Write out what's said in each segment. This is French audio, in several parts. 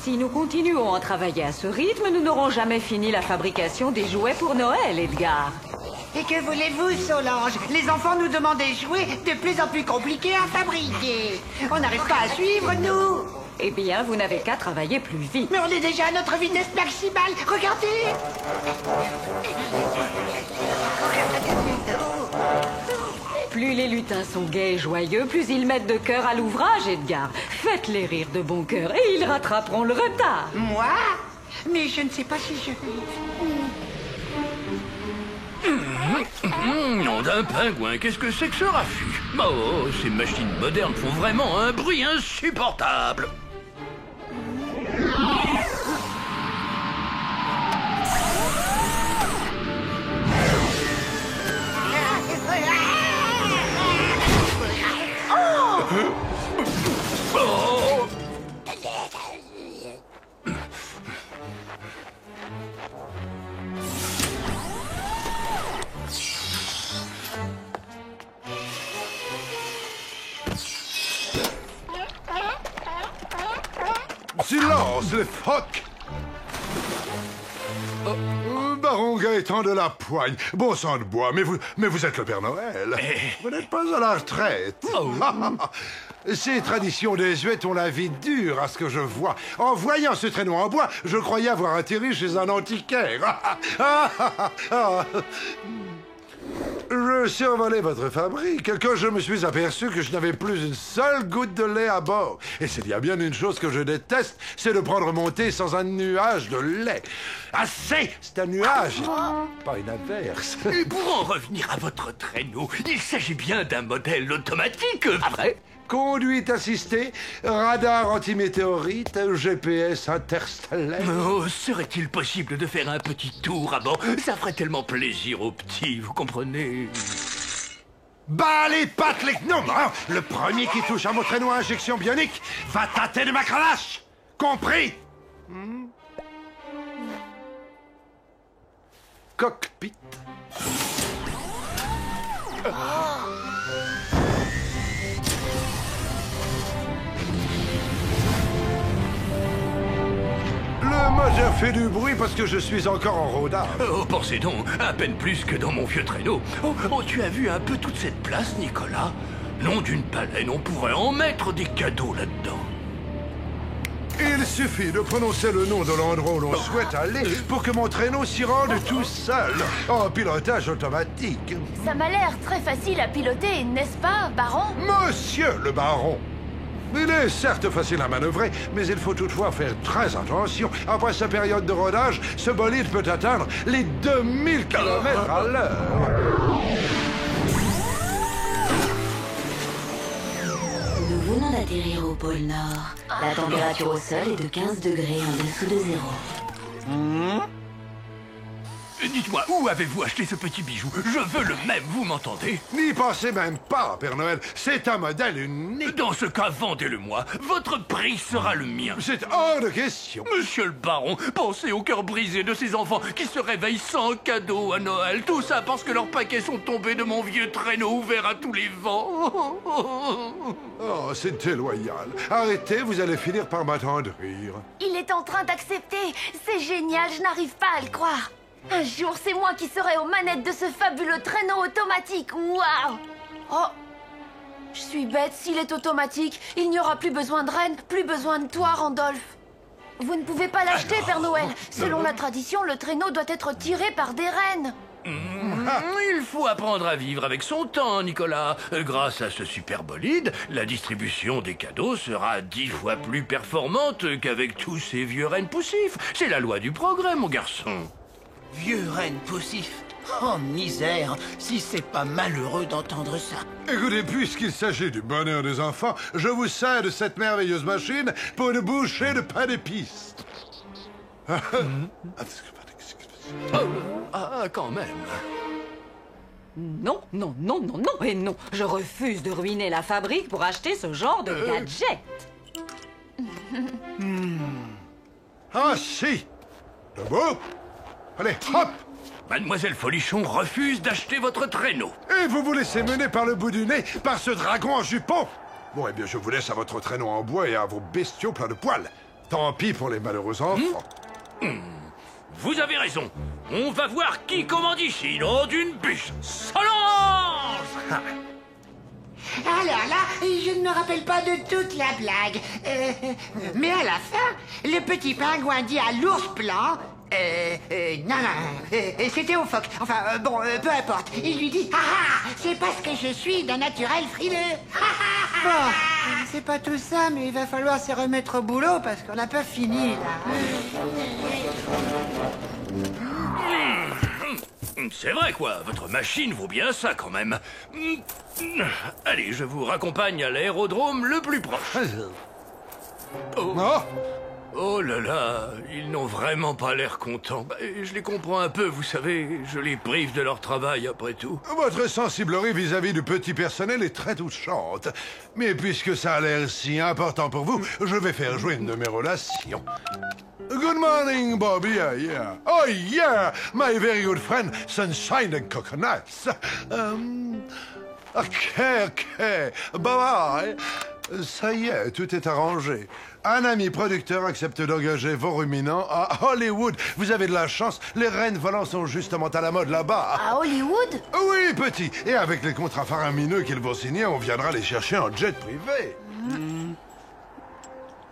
Si nous continuons à travailler à ce rythme, nous n'aurons jamais fini la fabrication des jouets pour Noël, Edgar. Et que voulez-vous, Solange? Les enfants nous demandent des jouets de plus en plus compliqués à fabriquer. On n'arrive pas à suivre, nous. Eh bien, vous n'avez qu'à travailler plus vite. Mais on est déjà à notre vitesse maximale. Regardez. Plus les lutins sont gais et joyeux, plus ils mettent de cœur à l'ouvrage, Edgar. Faites-les rire de bon cœur et ils rattraperont le retard. Moi? Mais je ne sais pas si je... Nom d'un pingouin, qu'est-ce que c'est que ce raffut? Oh, ces machines modernes font vraiment un bruit insupportable. Oh! Silence, les phoques! Baron Gaëtan de la Poigne, bon sang de bois, mais vous êtes le Père Noël. Vous n'êtes pas à la retraite. Ces traditions désuètes ont la vie dure, à ce que je vois. En voyant ce traîneau en bois, je croyais avoir atterri chez un antiquaire. Je survolais votre fabrique quand je me suis aperçu que je n'avais plus une seule goutte de lait à bord. Et s'il y a bien une chose que je déteste, c'est de prendre mon thé sans un nuage de lait. Assez! C'est un nuage, pas une averse. Et pour en revenir à votre traîneau, il s'agit bien d'un modèle automatique, vrai? Conduite assistée, radar antimétéorite, GPS interstellaire. Oh, serait-il possible de faire un petit tour avant? Ça ferait tellement plaisir aux petits, vous comprenez? Bas les pattes, les gnomes, hein. Le premier qui touche à mon traîneau à injection bionique va tâter de ma cravache. Compris? Cockpit. Le moteur fait du bruit parce que je suis encore en rodage. Oh, pensez donc, à peine plus que dans mon vieux traîneau. Oh, tu as vu un peu toute cette place, Nicolas? Nom d'une baleine, on pourrait en mettre des cadeaux là-dedans. Il suffit de prononcer le nom de l'endroit où l'on souhaite aller pour que mon traîneau s'y rende tout seul, en pilotage automatique. Ça m'a l'air très facile à piloter, n'est-ce pas, Baron? Monsieur le baron! Il est certes facile à manœuvrer, mais il faut toutefois faire très attention. Après sa période de rodage, ce bolide peut atteindre les 2000 km à l'heure. Nous venons d'atterrir au pôle Nord. La température au sol est de 15 degrés en dessous de zéro. Dites-moi, où avez-vous acheté ce petit bijou? Je veux le même, vous m'entendez? N'y pensez même pas, Père Noël. C'est un modèle unique. Dans ce cas, vendez-le-moi. Votre prix sera le mien. C'est hors de question. Monsieur le baron, pensez au cœur brisé de ces enfants qui se réveillent sans cadeau à Noël. Tout ça parce que leurs paquets sont tombés de mon vieux traîneau ouvert à tous les vents. Oh, c'est déloyal. Arrêtez, vous allez finir par m'attendrir. Il est en train d'accepter. C'est génial, je n'arrive pas à le croire. Un jour, c'est moi qui serai aux manettes de ce fabuleux traîneau automatique. Waouh! Oh! Je suis bête, s'il est automatique, il n'y aura plus besoin de reine, plus besoin de toi, Randolph. Vous ne pouvez pas l'acheter, Père Noël. Selon la tradition, le traîneau doit être tiré par des reines. Il faut apprendre à vivre avec son temps, Nicolas. Grâce à ce super bolide, la distribution des cadeaux sera 10 fois plus performante qu'avec tous ces vieux rennes poussifs. C'est la loi du progrès, mon garçon. Vieux renne poussif. Oh, misère, si c'est pas malheureux d'entendre ça. Écoutez, puisqu'il s'agit du bonheur des enfants, je vous cède cette merveilleuse machine pour une bouchée de pain d'épices. Quand même. Non, non, non, non, non et non. Je refuse de ruiner la fabrique pour acheter ce genre de gadget. Ah si! Debout! Allez, hop! Mademoiselle Folichon refuse d'acheter votre traîneau. Et vous vous laissez mener par le bout du nez par ce dragon en jupon? Bon, eh bien, je vous laisse à votre traîneau en bois et à vos bestiaux pleins de poils. Tant pis pour les malheureux enfants. Vous avez raison. On va voir qui commande ici, nom d'une bûche. Solange! Alors là, je ne me rappelle pas de toute la blague. Mais à la fin, le petit pingouin dit à l'ours blanc... non, c'était au phoque. Enfin, bon, peu importe. Il lui dit, ah, c'est parce que je suis d'un naturel frileux. Bon, c'est pas tout ça, mais il va falloir se remettre au boulot parce qu'on n'a pas fini, là. C'est vrai, quoi. Votre machine vaut bien ça, quand même. Allez, je vous raccompagne à l'aérodrome le plus proche. Oh. Oh là là, ils n'ont vraiment pas l'air contents. Je les comprends un peu, vous savez. Je les prive de leur travail, après tout. Votre sensiblerie vis-à-vis du petit personnel est très touchante. Mais puisque ça a l'air si important pour vous, je vais faire jouer une de mes relations. Good morning, Bobby. Yeah. Oh, yeah, my very good friend, Sunshine and Coconuts. OK. Bye-bye. Ça y est, tout est arrangé. Un ami producteur accepte d'engager vos ruminants à Hollywood. Vous avez de la chance, les rennes volants sont justement à la mode là-bas. À Hollywood? Oui, petit. Et avec les contrats faramineux qu'ils vont signer, on viendra les chercher en jet privé.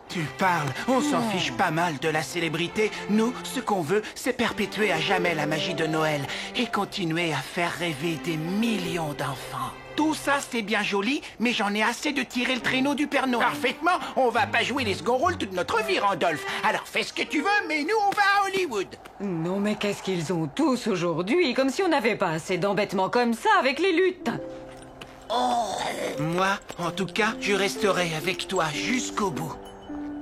Tu parles, on s'en fiche pas mal de la célébrité. Nous, ce qu'on veut, c'est perpétuer à jamais la magie de Noël et continuer à faire rêver des millions d'enfants. Tout ça, c'est bien joli, mais j'en ai assez de tirer le traîneau du Père Noël. Parfaitement, on va pas jouer les second rôles toute notre vie, Randolph. Alors fais ce que tu veux, mais nous, on va à Hollywood. Non, mais qu'est-ce qu'ils ont tous aujourd'hui? Comme si on n'avait pas assez d'embêtements comme ça avec les lutins. Moi, en tout cas, je resterai avec toi jusqu'au bout.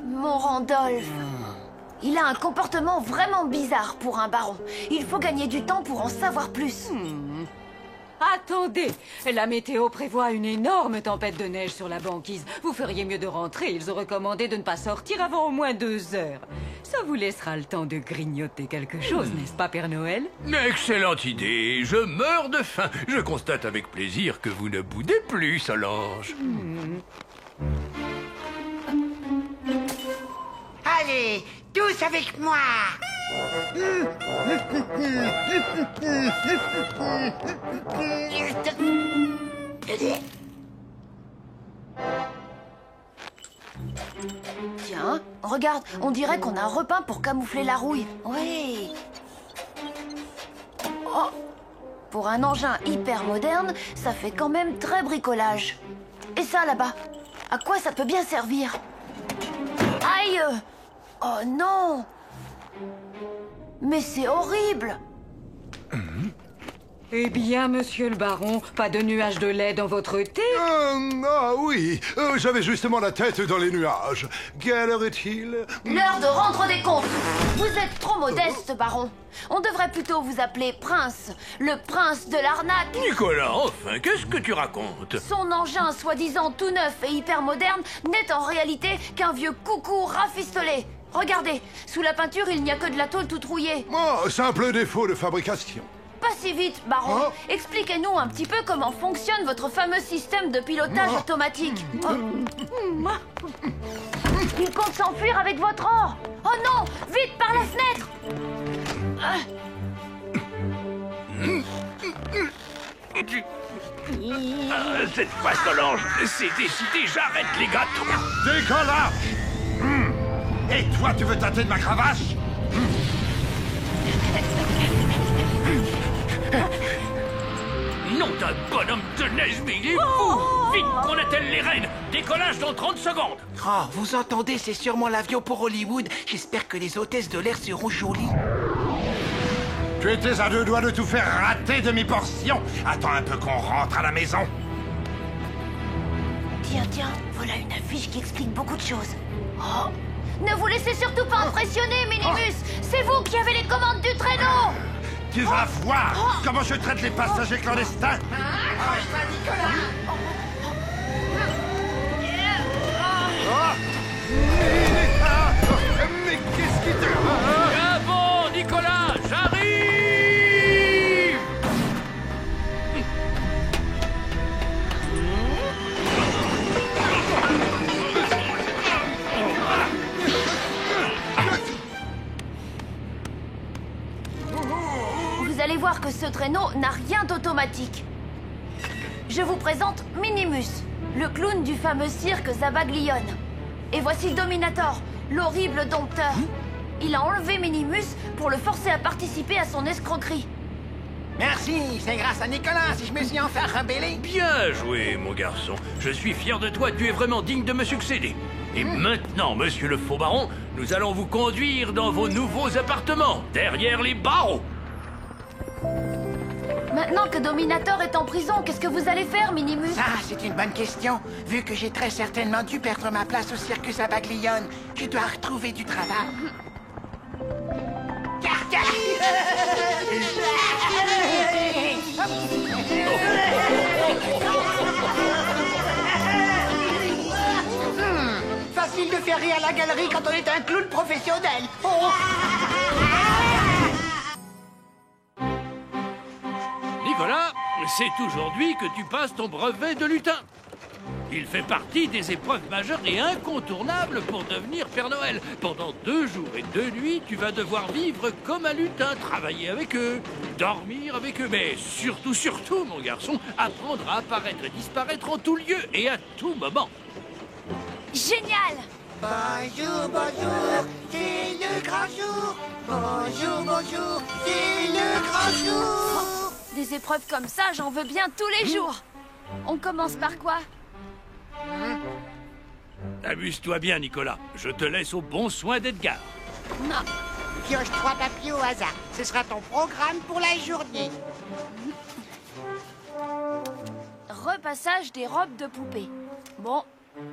Mon Randolph. Il a un comportement vraiment bizarre pour un baron. Il faut gagner du temps pour en savoir plus. Attendez, la météo prévoit une énorme tempête de neige sur la banquise. Vous feriez mieux de rentrer. Ils ont recommandé de ne pas sortir avant au moins 2 heures. Ça vous laissera le temps de grignoter quelque chose, n'est-ce pas, Père Noël? Excellente idée. Je meurs de faim. Je constate avec plaisir que vous ne boudez plus, Solange. Allez, tous avec moi. Tiens, regarde, on dirait qu'on a un repeint pour camoufler la rouille. Oui. Oh, pour un engin hyper moderne, ça fait quand même très bricolage. Et ça, là-bas, à quoi ça peut bien servir? Aïe! Oh non! Mais c'est horrible! Eh bien, monsieur le baron, pas de nuages de lait dans votre thé? Ah oui, j'avais justement la tête dans les nuages. Quelle heure est-il? L'heure de rendre des comptes! Vous êtes trop modeste, baron. On devrait plutôt vous appeler Prince. Le prince de l'arnaque. Nicolas, enfin, qu'est-ce que tu racontes? Son engin, soi-disant tout neuf et hyper moderne, n'est en réalité qu'un vieux coucou rafistolé. Regardez, sous la peinture, il n'y a que de la tôle toute rouillée. Oh, simple défaut de fabrication. Pas si vite, baron. Oh. Expliquez-nous un petit peu comment fonctionne votre fameux système de pilotage automatique. Oh. Il compte s'enfuir avec votre or. Oh non, vite par la fenêtre. Cette fois, Solange, c'est décidé, j'arrête les gâteaux. Décollage! Et toi, tu veux tâter de ma cravache? Nom d'un bonhomme de neige, mais il est fou! Vite, qu'on attelle les reines! Décollage dans 30 secondes! Oh, vous entendez, c'est sûrement l'avion pour Hollywood. J'espère que les hôtesses de l'air seront jolies. Tu étais à 2 doigts de tout faire rater demi-portion. Attends un peu qu'on rentre à la maison. Tiens, voilà une affiche qui explique beaucoup de choses. Oh. Ne vous laissez surtout pas impressionner, Minimus. C'est vous qui avez les commandes du traîneau. Tu vas voir comment je traite les passagers clandestins. Mais qu'est-ce qui te... Ah bon, Nicolas, j'arrive! Vous allez voir que ce traîneau n'a rien d'automatique. Je vous présente Minimus, le clown du fameux cirque Zabaglione. Et voici Dominator, l'horrible dompteur. Il a enlevé Minimus pour le forcer à participer à son escroquerie. Merci, c'est grâce à Nicolas si je me suis enfin rebellé. Bien joué, mon garçon. Je suis fier de toi, tu es vraiment digne de me succéder. Et maintenant, monsieur le faux baron, nous allons vous conduire dans vos nouveaux appartements, derrière les barreaux. Maintenant que Dominator est en prison, qu'est-ce que vous allez faire, Minimus? Ça, c'est une bonne question. Vu que j'ai très certainement dû perdre ma place au cirque Zabaglione, je dois retrouver du travail. Facile de faire rire à la galerie quand on est un clown professionnel. Oh. Nicolas, c'est aujourd'hui que tu passes ton brevet de lutin. Il fait partie des épreuves majeures et incontournables pour devenir Père Noël. Pendant 2 jours et 2 nuits, tu vas devoir vivre comme un lutin, travailler avec eux, dormir avec eux, mais surtout, mon garçon, apprendre à apparaître et disparaître en tout lieu et à tout moment. Génial! Bonjour, bonjour, c'est le grand jour. Bonjour, bonjour, c'est le grand jour. Des épreuves comme ça, j'en veux bien tous les jours. On commence par quoi? Amuse-toi bien, Nicolas. Je te laisse au bon soin d'Edgar. Non. Pioche 3 papiers au hasard. Ce sera ton programme pour la journée. Repassage des robes de poupée. Bon,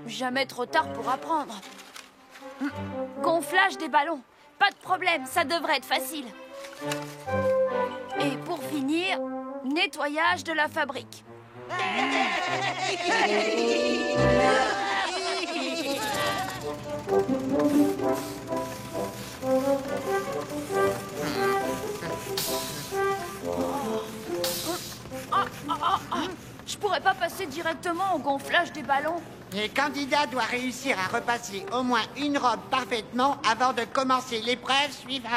jamais trop tard pour apprendre. Gonflage des ballons. Pas de problème, ça devrait être facile. Et pour finir, nettoyage de la fabrique. Je pourrais pas passer directement au gonflage des ballons. Les candidats doivent réussir à repasser au moins une robe parfaitement avant de commencer l'épreuve suivante.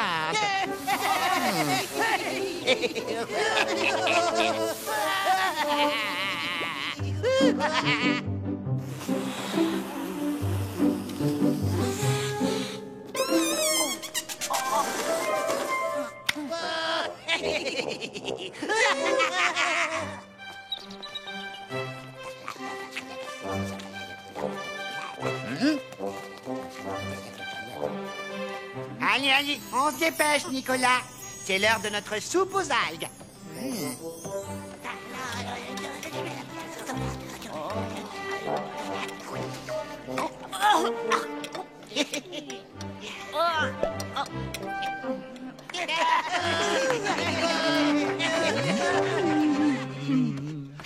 Allez, allez, on se dépêche, Nicolas. C'est l'heure de notre soupe aux algues.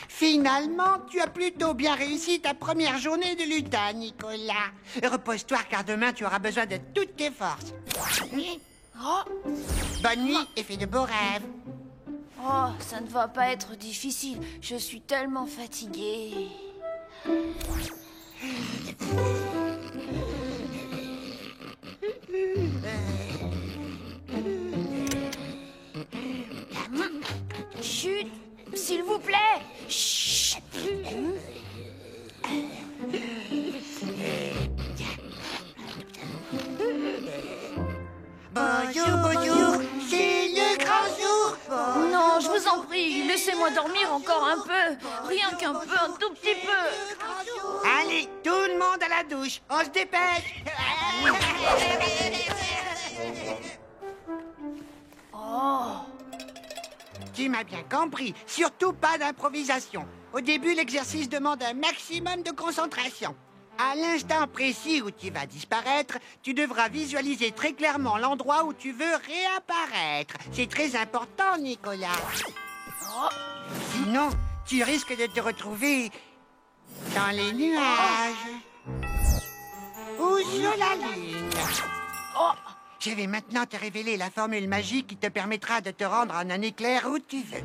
Finalement, tu as plutôt bien réussi ta première journée de lutin, Nicolas. Repose-toi, car demain, tu auras besoin de toutes tes forces. Bonne nuit et fais de beaux rêves. Oh, ça ne va pas être difficile. Je suis tellement fatiguée. Chut, s'il vous plaît. Chut. Bonjour, bonjour, c'est le grand jour. Non, je vous en prie, laissez-moi dormir encore un peu. Rien qu'un peu, un tout petit peu. Allez, tout le monde à la douche, on se dépêche. Oh. Tu m'as bien compris, surtout pas d'improvisation. Au début, l'exercice demande un maximum de concentration. À l'instant précis où tu vas disparaître, tu devras visualiser très clairement l'endroit où tu veux réapparaître. C'est très important, Nicolas. Sinon, tu risques de te retrouver dans les nuages ou sur la lune. Je vais maintenant te révéler la formule magique qui te permettra de te rendre en un éclair où tu veux.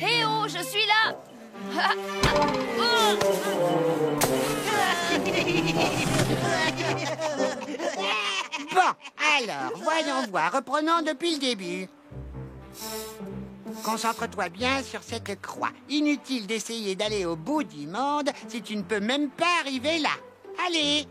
Hé oh, je suis là. Bon, alors, voyons voir. Reprenons depuis le début. Concentre-toi bien sur cette croix. Inutile d'essayer d'aller au bout du monde si tu ne peux même pas arriver là. Allez.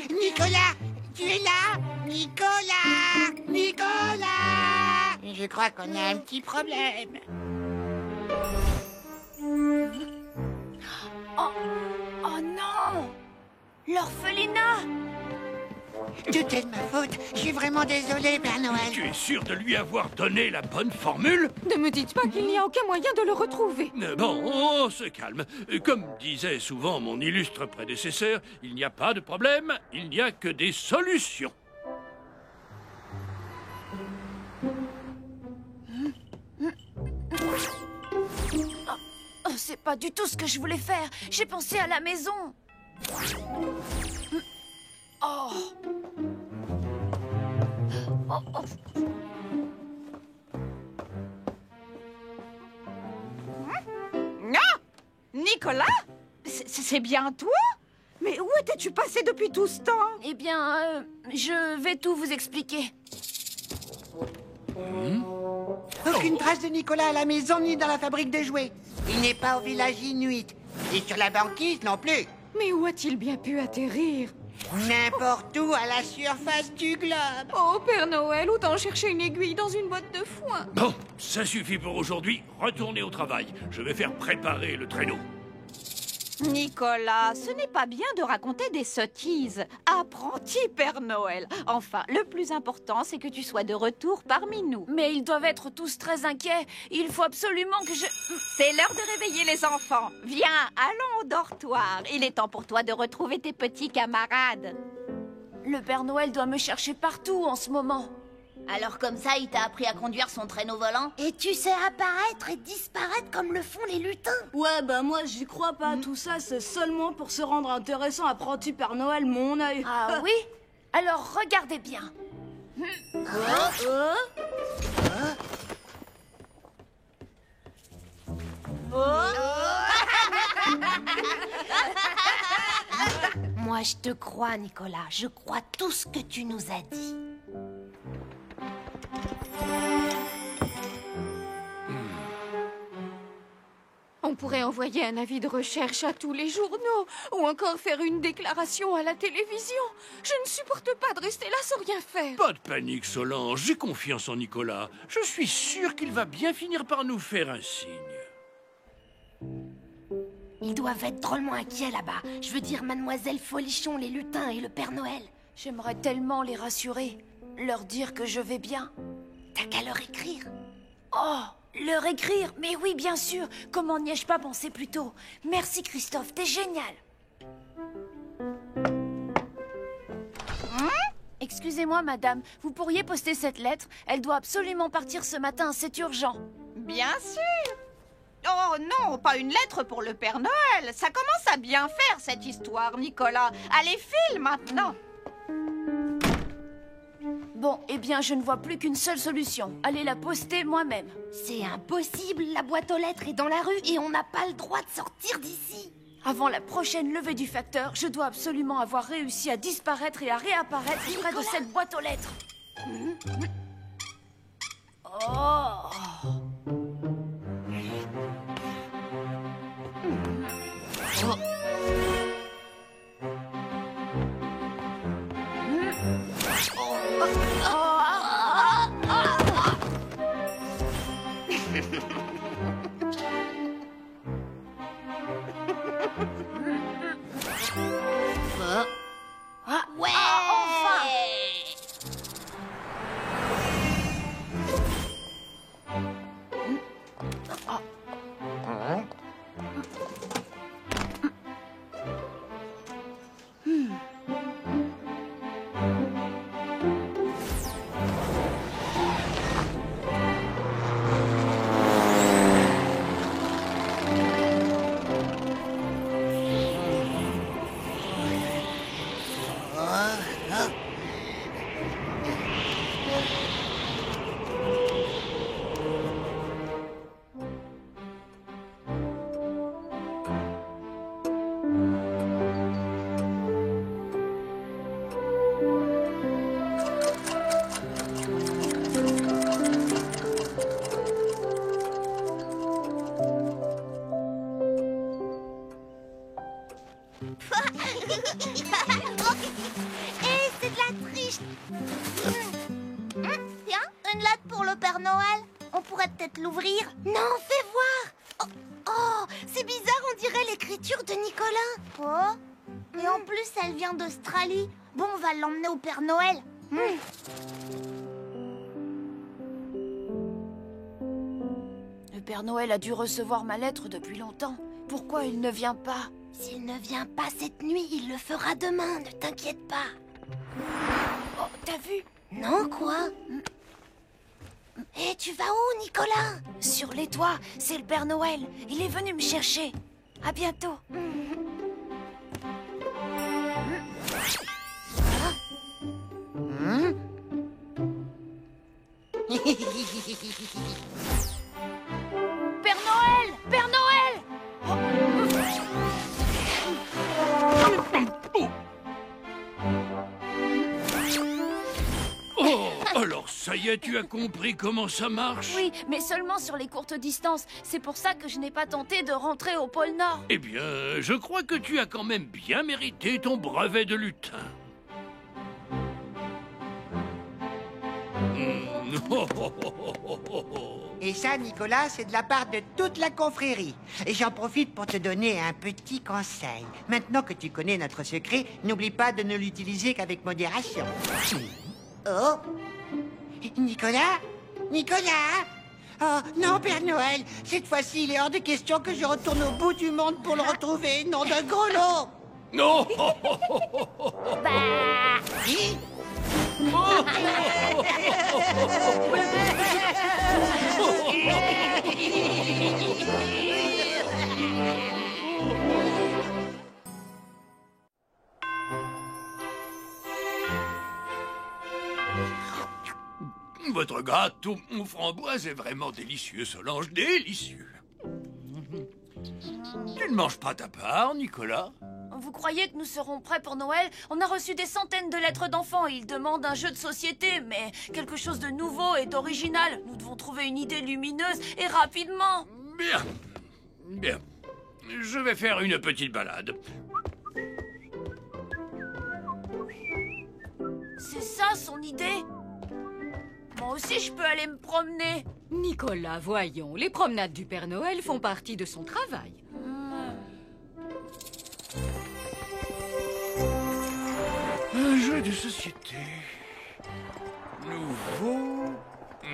Nicolas, tu es là? Nicolas! Nicolas! Je crois qu'on a un petit problème. Oh non! L'orphelinat! Tout est de ma faute. Je suis vraiment désolé, Père Noël. Tu es sûr de lui avoir donné la bonne formule? Ne me dites pas qu'il n'y a aucun moyen de le retrouver. Bon, on se calme. Comme disait souvent mon illustre prédécesseur, il n'y a pas de problème, il n'y a que des solutions. Oh, c'est pas du tout ce que je voulais faire. J'ai pensé à la maison. Oh. Non! Nicolas? C'est bien toi? Mais où étais-tu passé depuis tout ce temps? Eh bien, je vais tout vous expliquer. Aucune trace de Nicolas à la maison ni dans la fabrique de jouets. Il n'est pas au village Inuit. Et sur la banquise non plus. Mais où a-t-il bien pu atterrir? N'importe où à la surface du globe. Oh, Père Noël, autant chercher une aiguille dans une botte de foin. Bon, ça suffit pour aujourd'hui. Retournez au travail. Je vais faire préparer le traîneau. Nicolas, ce n'est pas bien de raconter des sottises. Apprenti Père Noël. Enfin, le plus important, c'est que tu sois de retour parmi nous. Mais ils doivent être tous très inquiets. Il faut absolument que je... C'est l'heure de réveiller les enfants. Viens, allons au dortoir. Il est temps pour toi de retrouver tes petits camarades. Le Père Noël doit me chercher partout en ce moment. Alors comme ça, il t'a appris à conduire son traîneau volant? Et tu sais apparaître et disparaître comme le font les lutins. Ouais, bah moi j'y crois pas. Tout ça, c'est seulement pour se rendre intéressant, apprenti Père Noël, mon œil. Ah oui? Alors regardez bien. Moi, je te crois, Nicolas. Je crois tout ce que tu nous as dit. On pourrait envoyer un avis de recherche à tous les journaux ou encore faire une déclaration à la télévision. Je ne supporte pas de rester là sans rien faire. Pas de panique, Solange. J'ai confiance en Nicolas. Je suis sûr qu'il va bien finir par nous faire un signe. Ils doivent être drôlement inquiets là-bas. Je veux dire, Mademoiselle Folichon, les lutins et le Père Noël. J'aimerais tellement les rassurer. Leur dire que je vais bien. T'as qu'à leur écrire. Oh, leur écrire? Mais oui, bien sûr. Comment n'y ai-je pas pensé plus tôt? Merci, Christophe, t'es génial. Excusez-moi, madame. Vous pourriez poster cette lettre? Elle doit absolument partir ce matin, c'est urgent. Bien sûr. Oh non, pas une lettre pour le Père Noël. Ça commence à bien faire, cette histoire, Nicolas. Allez, file maintenant. Bon, eh bien, je ne vois plus qu'une seule solution. Allez la poster moi-même. C'est impossible, la boîte aux lettres est dans la rue et on n'a pas le droit de sortir d'ici. Avant la prochaine levée du facteur, je dois absolument avoir réussi à disparaître et à réapparaître près de cette boîte aux lettres. Oh! Ouais! Et c'est de la triche. Tiens, une lettre pour le Père Noël. On pourrait peut-être l'ouvrir. Non, fais voir. Oh, c'est bizarre, on dirait l'écriture de Nicolas. Oh, et en plus, elle vient d'Australie. Bon, on va l'emmener au Père Noël. Le Père Noël a dû recevoir ma lettre depuis longtemps. Pourquoi il ne vient pas? S'il ne vient pas cette nuit, il le fera demain, ne t'inquiète pas. Oh, t'as vu? Non, quoi? Et tu vas où, Nicolas? Sur les toits, c'est le Père Noël. Il est venu me chercher. À bientôt. Père Noël! Père Noël! Oh, alors ça y est, tu as compris comment ça marche? Oui, mais seulement sur les courtes distances. C'est pour ça que je n'ai pas tenté de rentrer au pôle Nord. Eh bien, je crois que tu as quand même bien mérité ton brevet de lutin. Et ça, Nicolas, c'est de la part de toute la confrérie. Et j'en profite pour te donner un petit conseil. Maintenant que tu connais notre secret, n'oublie pas de ne l'utiliser qu'avec modération. Oh! Nicolas? Nicolas? Oh, non, Père Noël. Cette fois-ci, il est hors de question que je retourne au bout du monde pour le retrouver, nom de grelot. Non! Votre gâteau aux framboises est vraiment délicieux, Solange, délicieux. Tu ne manges pas ta part, Nicolas? Vous croyez que nous serons prêts pour Noël? On a reçu des centaines de lettres d'enfants et ils demandent un jeu de société, mais quelque chose de nouveau et d'original. Nous devons trouver une idée lumineuse et rapidement. Bien, bien. Je vais faire une petite balade. C'est ça son idée? Moi aussi je peux aller me promener. Nicolas, voyons, les promenades du Père Noël font partie de son travail. Un jeu de société. Nouveau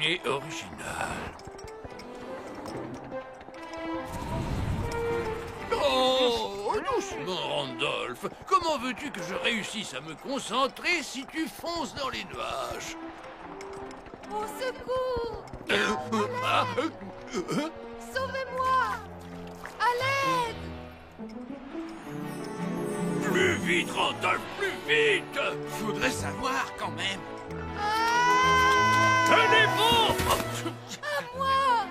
et original. Oh, doucement, Randolph. Comment veux-tu que je réussisse à me concentrer si tu fonces dans les nuages? Au secours! Sauvez-moi! À l'aide! Plus vite, Randolph, plus vite! Faudrait savoir quand même. Tenez-vous! À moi!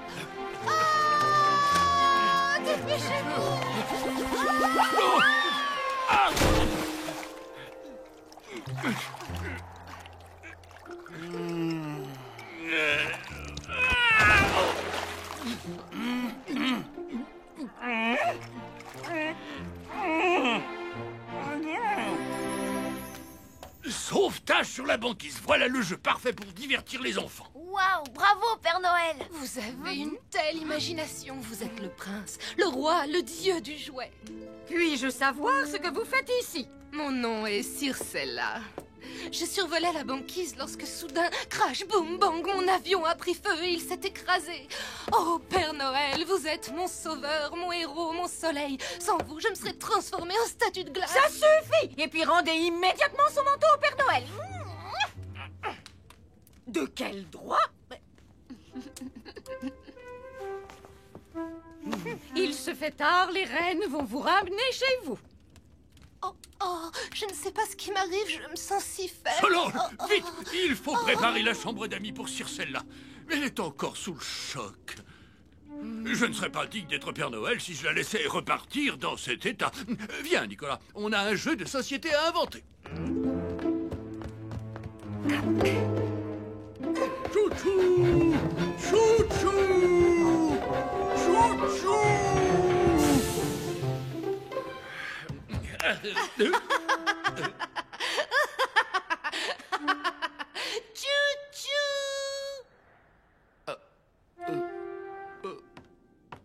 Dépêchez-vous! Sauvetage sur la banquise, voilà le jeu parfait pour divertir les enfants. Waouh, bravo Père Noël! Vous avez une telle imagination, vous êtes le prince, le roi, le dieu du jouet. Puis-je savoir ce que vous faites ici? Mon nom est Circella. Je survolais la banquise lorsque soudain, crash, boum, bang, mon avion a pris feu et il s'est écrasé. Oh, Père Noël, vous êtes mon sauveur, mon héros, mon soleil. Sans vous, je me serais transformée en statue de glace. Ça suffit! Et puis rendez immédiatement son manteau au Père Noël. De quel droit? Il se fait tard, les reines vont vous ramener chez vous. Oh, je ne sais pas ce qui m'arrive, je me sens si faible. Solange, vite, il faut préparer la chambre d'amis pour Circella. Elle est encore sous le choc. Je ne serais pas digne d'être Père Noël si je la laissais repartir dans cet état. Viens, Nicolas, on a un jeu de société à inventer. Chouchou! Chouchou! Chouchou!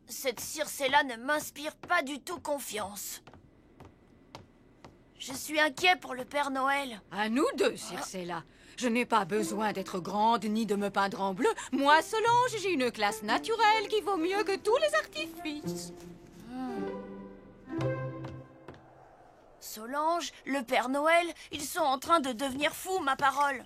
Cette Circella ne m'inspire pas du tout confiance. Je suis inquiet pour le Père Noël. À nous deux, Circella. Je n'ai pas besoin d'être grande ni de me peindre en bleu. Moi, Solange, j'ai une classe naturelle qui vaut mieux que tous les artifices. Solange, le Père Noël, ils sont en train de devenir fous, ma parole.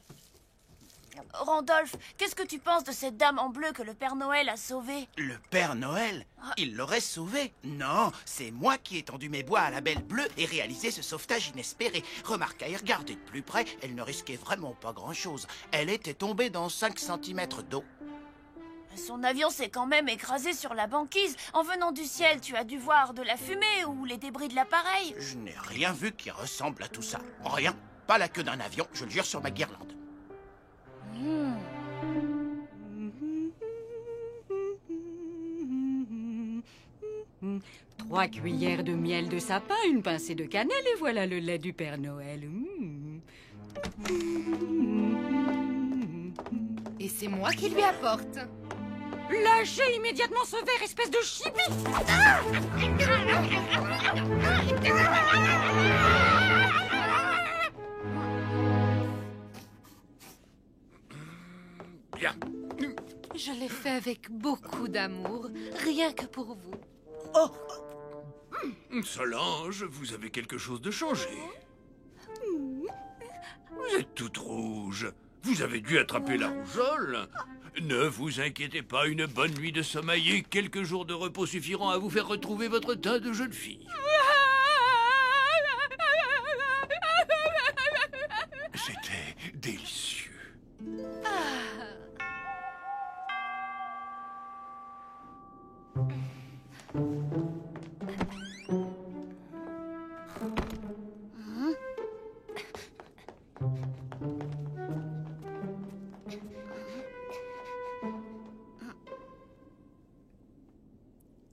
Randolph, qu'est-ce que tu penses de cette dame en bleu que le Père Noël a sauvée? Le Père Noël? Il l'aurait sauvée? Non, c'est moi qui ai tendu mes bois à la Belle Bleue et réalisé ce sauvetage inespéré. Remarque, à y regarder de plus près, elle ne risquait vraiment pas grand-chose. Elle était tombée dans 5 cm d'eau. Son avion s'est quand même écrasé sur la banquise. En venant du ciel, tu as dû voir de la fumée ou les débris de l'appareil. Je n'ai rien vu qui ressemble à tout ça. Rien. Pas la queue d'un avion, je le jure sur ma guirlande. 3 cuillères de miel de sapin, une pincée de cannelle et voilà le lait du Père Noël. Et c'est moi qui lui apporte. Lâchez immédiatement ce verre, espèce de chibi! Bien. Je l'ai fait avec beaucoup d'amour, rien que pour vous. Solange, vous avez quelque chose de changé. Vous êtes toute rouge. Vous avez dû attraper la rougeole. Ne vous inquiétez pas, une bonne nuit de sommeil et quelques jours de repos suffiront à vous faire retrouver votre teint de jeune fille. C'était délicieux.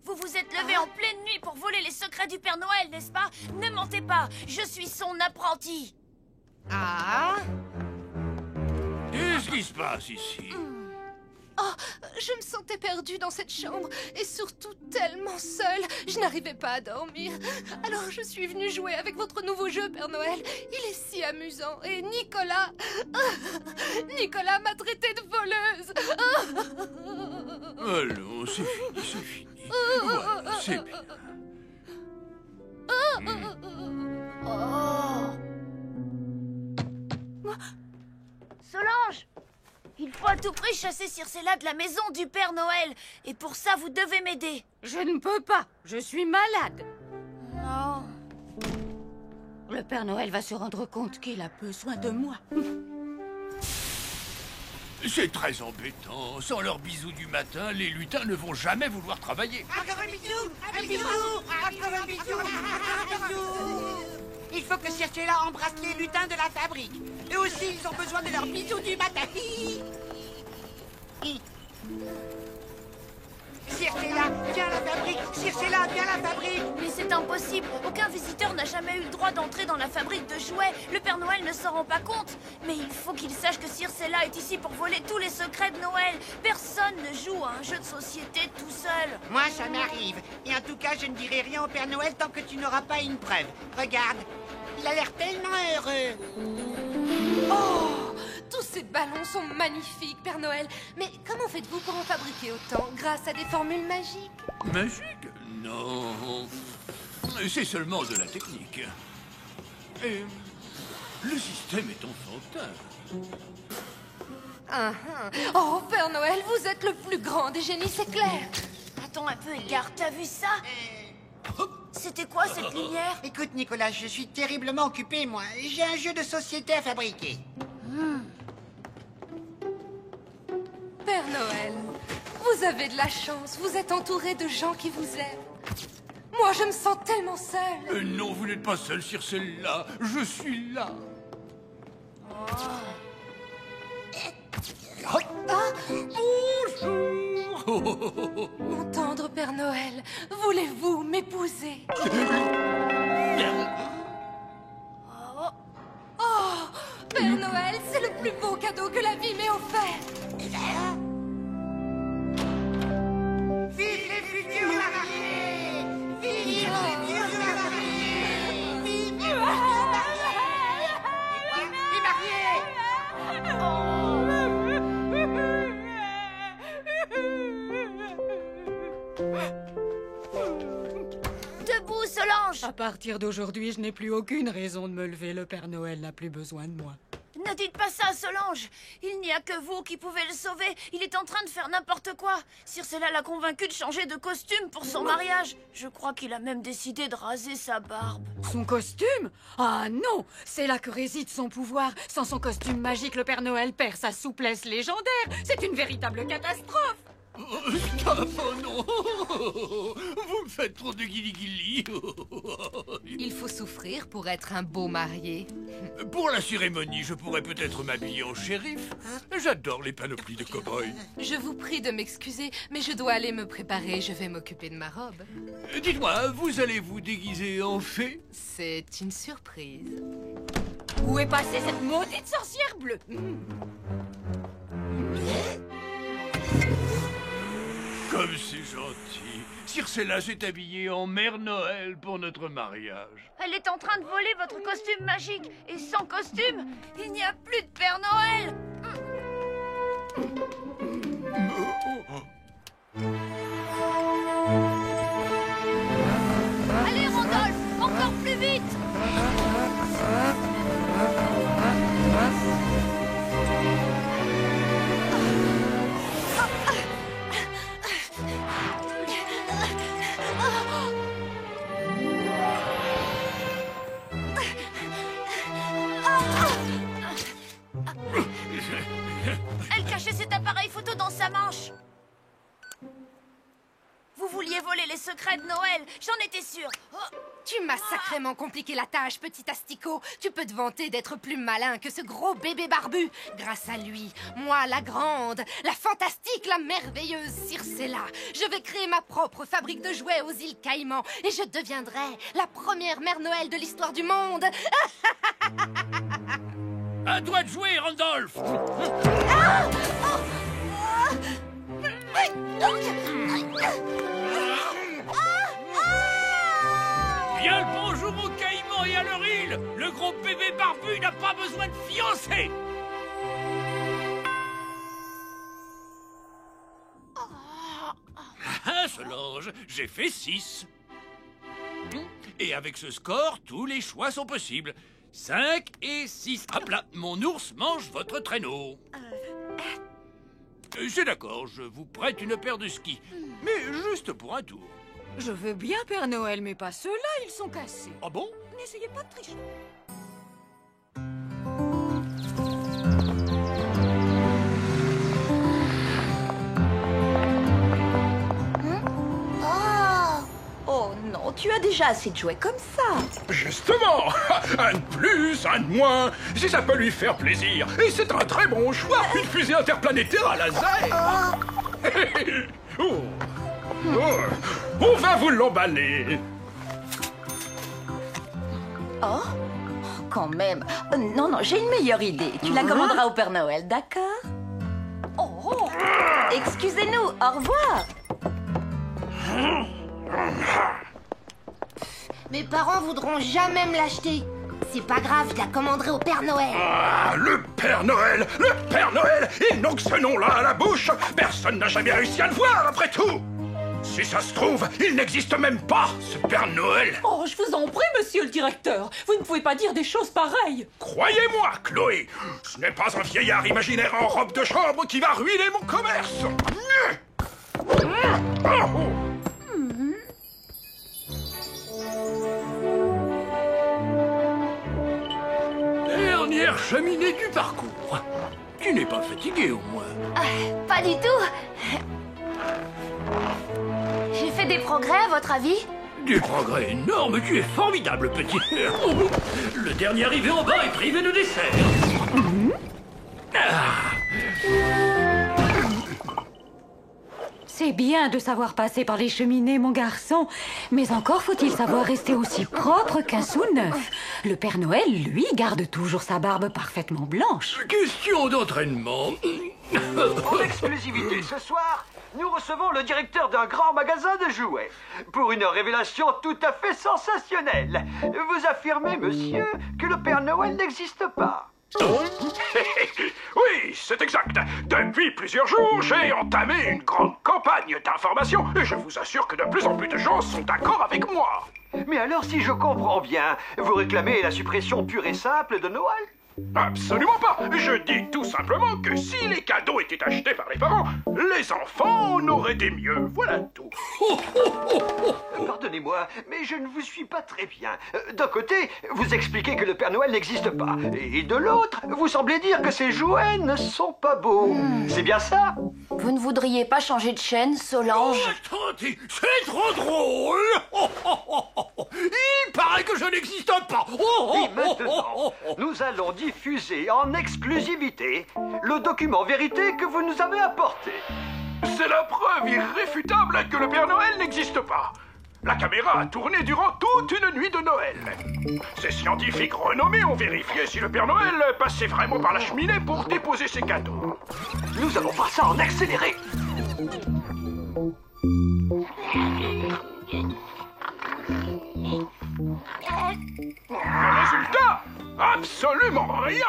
Vous vous êtes levé en pleine nuit pour voler les secrets du Père Noël, n'est-ce pas? Ne mentez pas, je suis son apprenti. Ah? Qu'est-ce qui se passe ici? Oh, je me sentais perdue dans cette chambre et surtout tellement seule. Je n'arrivais pas à dormir. Alors je suis venue jouer avec votre nouveau jeu, Père Noël. Il est si amusant. Et Nicolas... Nicolas m'a traitée de voleuse. Allons, c'est fini, c'est fini. Voilà, c'est bien. Solange, il faut à tout prix chasser Circella de la maison du Père Noël. Et pour ça, vous devez m'aider. Je ne peux pas, je suis malade. Non. Le Père Noël va se rendre compte qu'il a besoin de moi. C'est très embêtant. Sans leurs bisous du matin, les lutins ne vont jamais vouloir travailler. Encore un bisou! Un bisou! Encore un bisou! Un bisou! Il faut que Circella embrasse les lutins de la fabrique. Eux aussi, ils ont besoin de leurs bisous du matin. Circella, viens à la fabrique! Circella, viens à la fabrique! Mais c'est impossible. Aucun visiteur n'a jamais eu le droit d'entrer dans la fabrique de jouets. Le Père Noël ne s'en rend pas compte. Mais il faut qu'il sache que Circella est ici pour voler tous les secrets de Noël. Personne ne joue à un jeu de société tout seul. Moi, ça m'arrive. Et en tout cas, je ne dirai rien au Père Noël tant que tu n'auras pas une preuve. Regarde, il a l'air tellement heureux. Oh, tous ces ballons sont magnifiques, Père Noël. Mais comment faites-vous pour en fabriquer autant? Grâce à des formules magiques? Magique? Non. C'est seulement de la technique. Et le système est enfantin. Oh, Père Noël, vous êtes le plus grand des génies, c'est clair. Attends un peu, Edgar, t'as vu ça? C'était quoi cette lumière? Écoute, Nicolas, je suis terriblement occupé, moi. J'ai un jeu de société à fabriquer. Père Noël, vous avez de la chance. Vous êtes entouré de gens qui vous aiment. Moi, je me sens tellement seule. Non, vous n'êtes pas seul sur celle-là. Je suis là. Bonjour. Mon tendre Père Noël, voulez-vous m'épouser? Solange? À partir d'aujourd'hui, je n'ai plus aucune raison de me lever. Le Père Noël n'a plus besoin de moi. Ne dites pas ça, Solange. Il n'y a que vous qui pouvez le sauver. Il est en train de faire n'importe quoi. Circella l'a convaincu de changer de costume pour son mariage. Je crois qu'il a même décidé de raser sa barbe. Son costume? Ah non! C'est là que réside son pouvoir. Sans son costume magique, le Père Noël perd sa souplesse légendaire. C'est une véritable catastrophe. Stop, oh non! Vous me faites trop de guili-guili. Il faut souffrir pour être un beau marié. Pour la cérémonie, je pourrais peut-être m'habiller en shérif. J'adore les panoplies de cow-boy. Je vous prie de m'excuser, mais je dois aller me préparer. Je vais m'occuper de ma robe. Dites-moi, vous allez vous déguiser en fée? C'est une surprise. Où est passée cette maudite sorcière bleue? Comme c'est gentil. Circella s'est habillée en Mère Noël pour notre mariage. Elle est en train de voler votre costume magique. Et sans costume, il n'y a plus de Père Noël. Allez, Randolph, encore plus vite. Elle cachait cet appareil photo dans sa manche. Vous vouliez voler les secrets de Noël, j'en étais sûre. Oh. Tu m'as sacrément compliqué la tâche, petit asticot. Tu peux te vanter d'être plus malin que ce gros bébé barbu. Grâce à lui, moi, la grande, la fantastique, la merveilleuse Circella, je vais créer ma propre fabrique de jouets aux îles Caïmans et je deviendrai la première Mère Noël de l'histoire du monde. À toi de jouer, Randolph. Bien le bonjour aux Caïmans et à leur île. Le gros bébé barbu n'a pas besoin de fiancé. Ah, Solange, j'ai fait 6. Et avec ce score, tous les choix sont possibles. 5 et 6. Hop là, mon ours mange votre traîneau. C'est d'accord, je vous prête une paire de skis. Mais juste pour un tour. Je veux bien, Père Noël, mais pas ceux-là, ils sont cassés. Ah bon? N'essayez pas de tricher. Oh non, tu as déjà assez de jouets comme ça. Justement, un de plus, un de moins, si ça peut lui faire plaisir. Et c'est un très bon choix, une fusée interplanétaire à laser. Oh. Oh. On va vous l'emballer. Oh, quand même. Non, j'ai une meilleure idée. Tu la commanderas au Père Noël, d'accord? Oh, excusez-nous, au revoir. Mes parents voudront jamais me l'acheter. C'est pas grave, je la commanderai au Père Noël. Ah, le Père Noël! Le Père Noël! Il n'ont que ce nom-là à la bouche. Personne n'a jamais réussi à le voir, après tout. Si ça se trouve, il n'existe même pas, ce Père Noël. Oh, je vous en prie, monsieur le directeur. Vous ne pouvez pas dire des choses pareilles. Croyez-moi, Chloé, ce n'est pas un vieillard imaginaire en robe de chambre qui va ruiner mon commerce. Dernière cheminée du parcours. Tu n'es pas fatigué, au moins? Pas du tout. J'ai fait des progrès, à votre avis? Des progrès énormes, tu es formidable, petit. Le dernier arrivé en bas est privé de dessert. C'est bien de savoir passer par les cheminées, mon garçon. Mais encore faut-il savoir rester aussi propre qu'un sou neuf. Le Père Noël, lui, garde toujours sa barbe parfaitement blanche. Question d'entraînement. En exclusivité ce soir, nous recevons le directeur d'un grand magasin de jouets. Pour une révélation tout à fait sensationnelle. Vous affirmez, monsieur, que le Père Noël n'existe pas. Oui, c'est exact. Depuis plusieurs jours, j'ai entamé une grande campagne d'information et je vous assure que de plus en plus de gens sont d'accord avec moi. Mais alors, si je comprends bien, vous réclamez la suppression pure et simple de Noël? Absolument pas. Je dis tout simplement que si les cadeaux étaient achetés par les parents, les enfants en auraient des mieux. Voilà tout. Pardonnez-moi, mais je ne vous suis pas très bien. D'un côté, vous expliquez que le Père Noël n'existe pas. Et de l'autre, vous semblez dire que ces jouets ne sont pas beaux. C'est bien ça? Vous ne voudriez pas changer de chaîne, Solange? Attendez, c'est trop drôle. Il paraît que je n'existe pas. Et maintenant, nous allons diffuser en exclusivité le document vérité que vous nous avez apporté. C'est la preuve irréfutable que le Père Noël n'existe pas. La caméra a tourné durant toute une nuit de Noël. Ces scientifiques renommés ont vérifié si le Père Noël passait vraiment par la cheminée pour déposer ses cadeaux. Nous allons voir ça en accéléré. Le résultat? Absolument rien.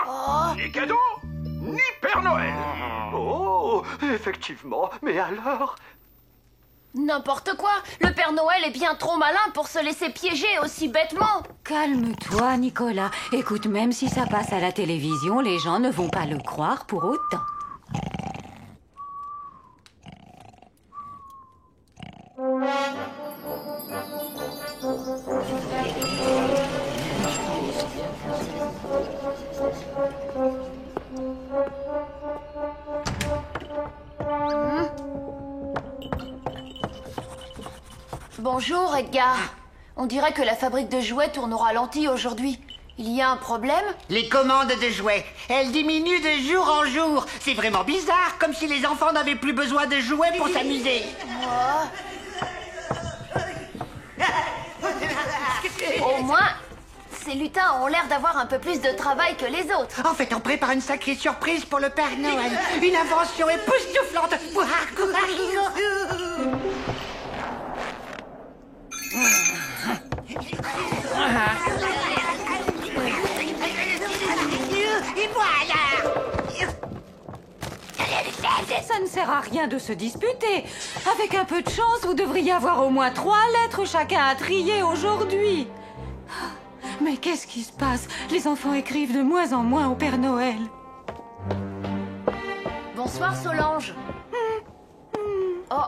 Ni cadeaux, ni Père Noël. Oh, effectivement. Mais alors? N'importe quoi. Le Père Noël est bien trop malin pour se laisser piéger aussi bêtement. Calme-toi, Nicolas. Écoute, même si ça passe à la télévision, les gens ne vont pas le croire pour autant. Bonjour, Edgar. On dirait que la fabrique de jouets tourne au ralenti aujourd'hui. Il y a un problème? Les commandes de jouets, elles diminuent de jour en jour. C'est vraiment bizarre, comme si les enfants n'avaient plus besoin de jouets pour s'amuser. Au moins, ces lutins ont l'air d'avoir un peu plus de travail que les autres. En fait, on prépare une sacrée surprise pour le Père Noël. Une invention époustouflante. Et voilà! Ça ne sert à rien de se disputer. Avec un peu de chance, vous devriez avoir au moins 3 lettres chacun à trier aujourd'hui. Mais qu'est-ce qui se passe? Les enfants écrivent de moins en moins au Père Noël. Bonsoir, Solange. Oh,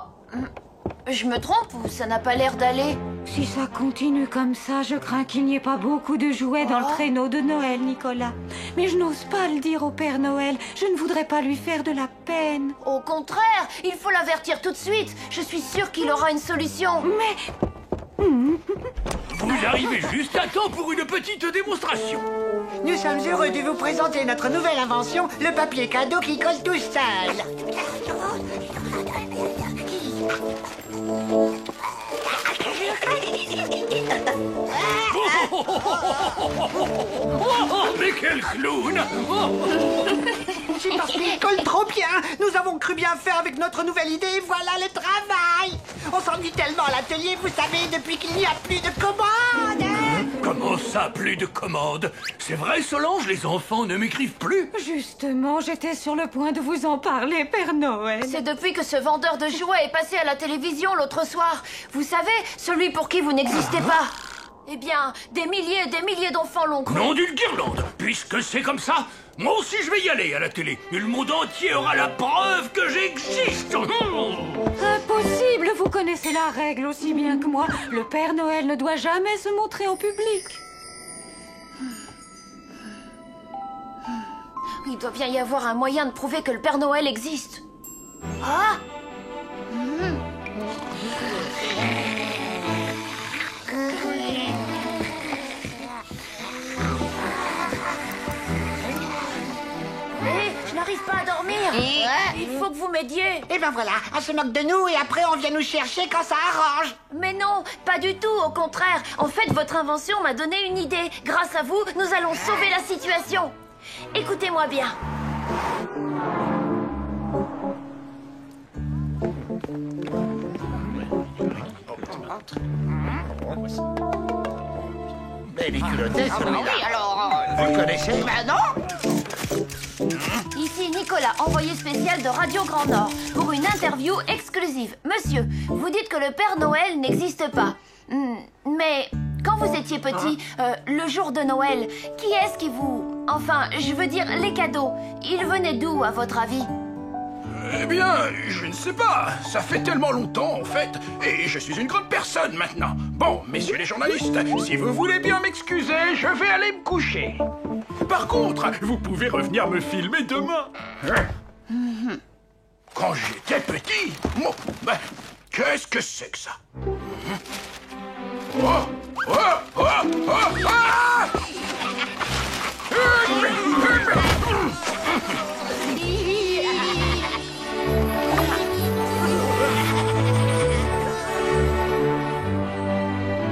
je me trompe ou ça n'a pas l'air d'aller? Si ça continue comme ça, je crains qu'il n'y ait pas beaucoup de jouets dans le traîneau de Noël, Nicolas. Mais je n'ose pas le dire au Père Noël. Je ne voudrais pas lui faire de la peine. Au contraire, il faut l'avertir tout de suite. Je suis sûre qu'il aura une solution. Mais... Vous arrivez juste à temps pour une petite démonstration. Nous sommes heureux de vous présenter notre nouvelle invention, le papier cadeau qui colle tout seul. Mais quel clown! C'est parce qu'il colle trop bien. Nous avons cru bien faire avec notre nouvelle idée. Voilà le travail. On s'ennuie tellement à l'atelier, vous savez, depuis qu'il n'y a plus de commandes. Comment ça, plus de commandes? C'est vrai, Solange, les enfants ne m'écrivent plus? Justement, j'étais sur le point de vous en parler, Père Noël. C'est depuis que ce vendeur de jouets est passé à la télévision l'autre soir. Vous savez, celui pour qui vous n'existez pas. Eh bien, des milliers et des milliers d'enfants l'ont cru. Nom d'une guirlande! Puisque c'est comme ça, moi aussi je vais y aller à la télé. Et le monde entier aura la preuve que j'existe. Impossible, vous connaissez la règle aussi bien que moi. Le Père Noël ne doit jamais se montrer en public. Il doit bien y avoir un moyen de prouver que le Père Noël existe. Ah! Je n'arrive pas à dormir. Il faut que vous m'aidiez. Et ben voilà, on se moque de nous et après on vient nous chercher quand ça arrange. Mais non, pas du tout, au contraire. En fait, votre invention m'a donné une idée. Grâce à vous, nous allons sauver la situation. Écoutez-moi bien. Mais les culottés, celui-là. Oui, alors... Vous le connaissez? Ben non. Ici Nicolas, envoyé spécial de Radio Grand Nord, pour une interview exclusive. Monsieur, vous dites que le Père Noël n'existe pas. Mais Quand vous étiez petit, le jour de Noël, qui est-ce qui vous... Enfin, je veux dire, les cadeaux, ils venaient d'où, à votre avis? Eh bien, je ne sais pas. Ça fait tellement longtemps, en fait. Et je suis une grande personne, maintenant. Bon, messieurs les journalistes, si vous voulez bien m'excuser, je vais aller me coucher. Par contre, vous pouvez revenir me filmer demain. Quand j'étais petit, moi, ben, qu'est-ce que c'est que ça? Oh, oh, oh, oh, ah!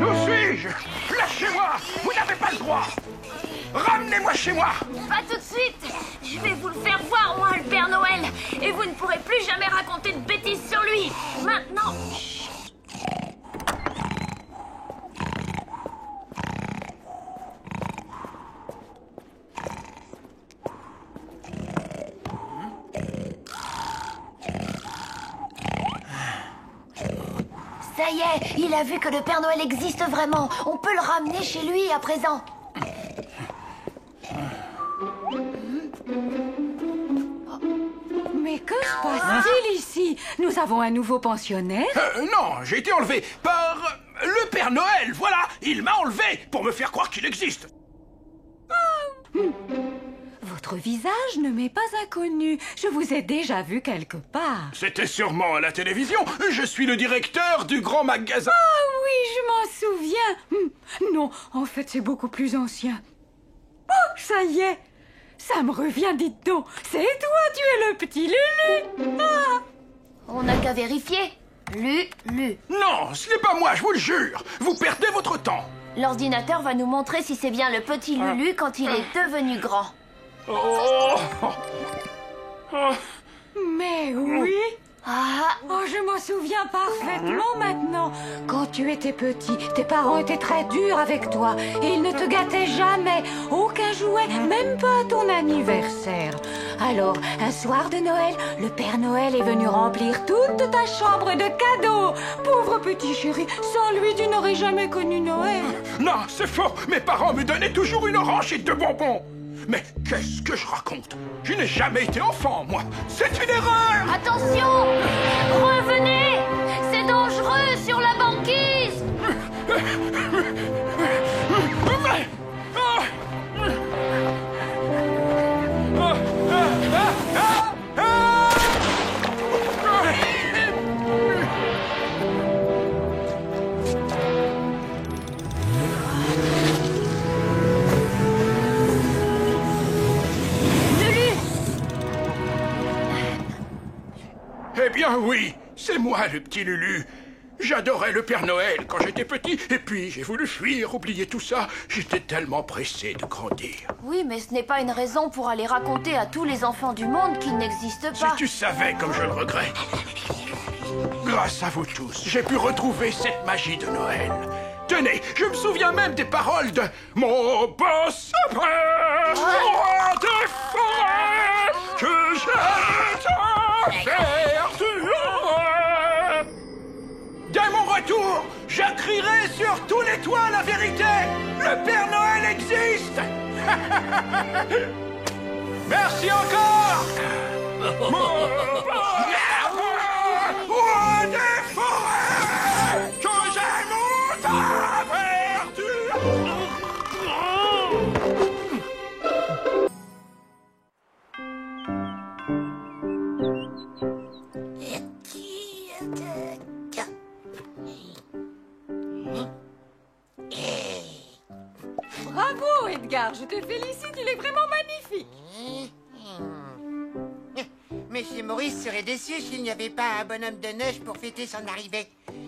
Où suis-je? Lâchez-moi! Vous n'avez pas le droit! Ramenez-moi chez moi! Pas tout de suite! Je vais vous le faire voir, moi, le Père Noël! Et vous ne pourrez plus jamais raconter de bêtises sur lui! Maintenant! Ça y est, il a vu que le Père Noël existe vraiment. On peut le ramener chez lui à présent. Mais que se passe-t-il ici? Nous avons un nouveau pensionnaire? Non, j'ai été enlevé par le Père Noël, voilà. Il m'a enlevé pour me faire croire qu'il existe. Votre visage ne m'est pas inconnu. Je vous ai déjà vu quelque part. C'était sûrement à la télévision. Je suis le directeur du grand magasin. Ah oui, je m'en souviens. Non, en fait, c'est beaucoup plus ancien. Oh, ça y est. Ça me revient, dites donc. C'est toi, tu es le petit Lulu. Ah. On n'a qu'à vérifier. Lulu. Non, ce n'est pas moi, je vous le jure. Vous perdez votre temps. L'ordinateur va nous montrer si c'est bien le petit Lulu quand il est devenu grand. Oh. Mais oui. Ah. Oh, je m'en souviens parfaitement maintenant. Quand tu étais petit, tes parents étaient très durs avec toi et ils ne te gâtaient jamais. Aucun jouet, même pas à ton anniversaire. Alors, un soir de Noël, le Père Noël est venu remplir toute ta chambre de cadeaux. Pauvre petit chéri, sans lui, tu n'aurais jamais connu Noël. Non, c'est faux. Mes parents me donnaient toujours une orange et 2 bonbons. Mais qu'est-ce que je raconte? Je n'ai jamais été enfant, moi. C'est une erreur. Attention! Revenez! C'est dangereux sur la banquise! Eh bien oui, c'est moi le petit Lulu. J'adorais le Père Noël quand j'étais petit, et puis j'ai voulu fuir, oublier tout ça. J'étais tellement pressé de grandir. Oui, mais ce n'est pas une raison pour aller raconter à tous les enfants du monde qu'il n'existe pas. Si tu savais comme je le regrette. Grâce à vous tous, j'ai pu retrouver cette magie de Noël. Tenez, je me souviens même des paroles de mon beau sapin, roi des forêts, que j'ai tant perdu. Dès mon retour, je crierai sur tous les toits la vérité. Le Père Noël existe. Merci encore. Roi des forêts, que j'ai longtemps perdu. Bravo, Edgar, je te félicite, il est vraiment magnifique. Monsieur Maurice serait déçu s'il n'y avait pas un bonhomme de neige pour fêter son arrivée.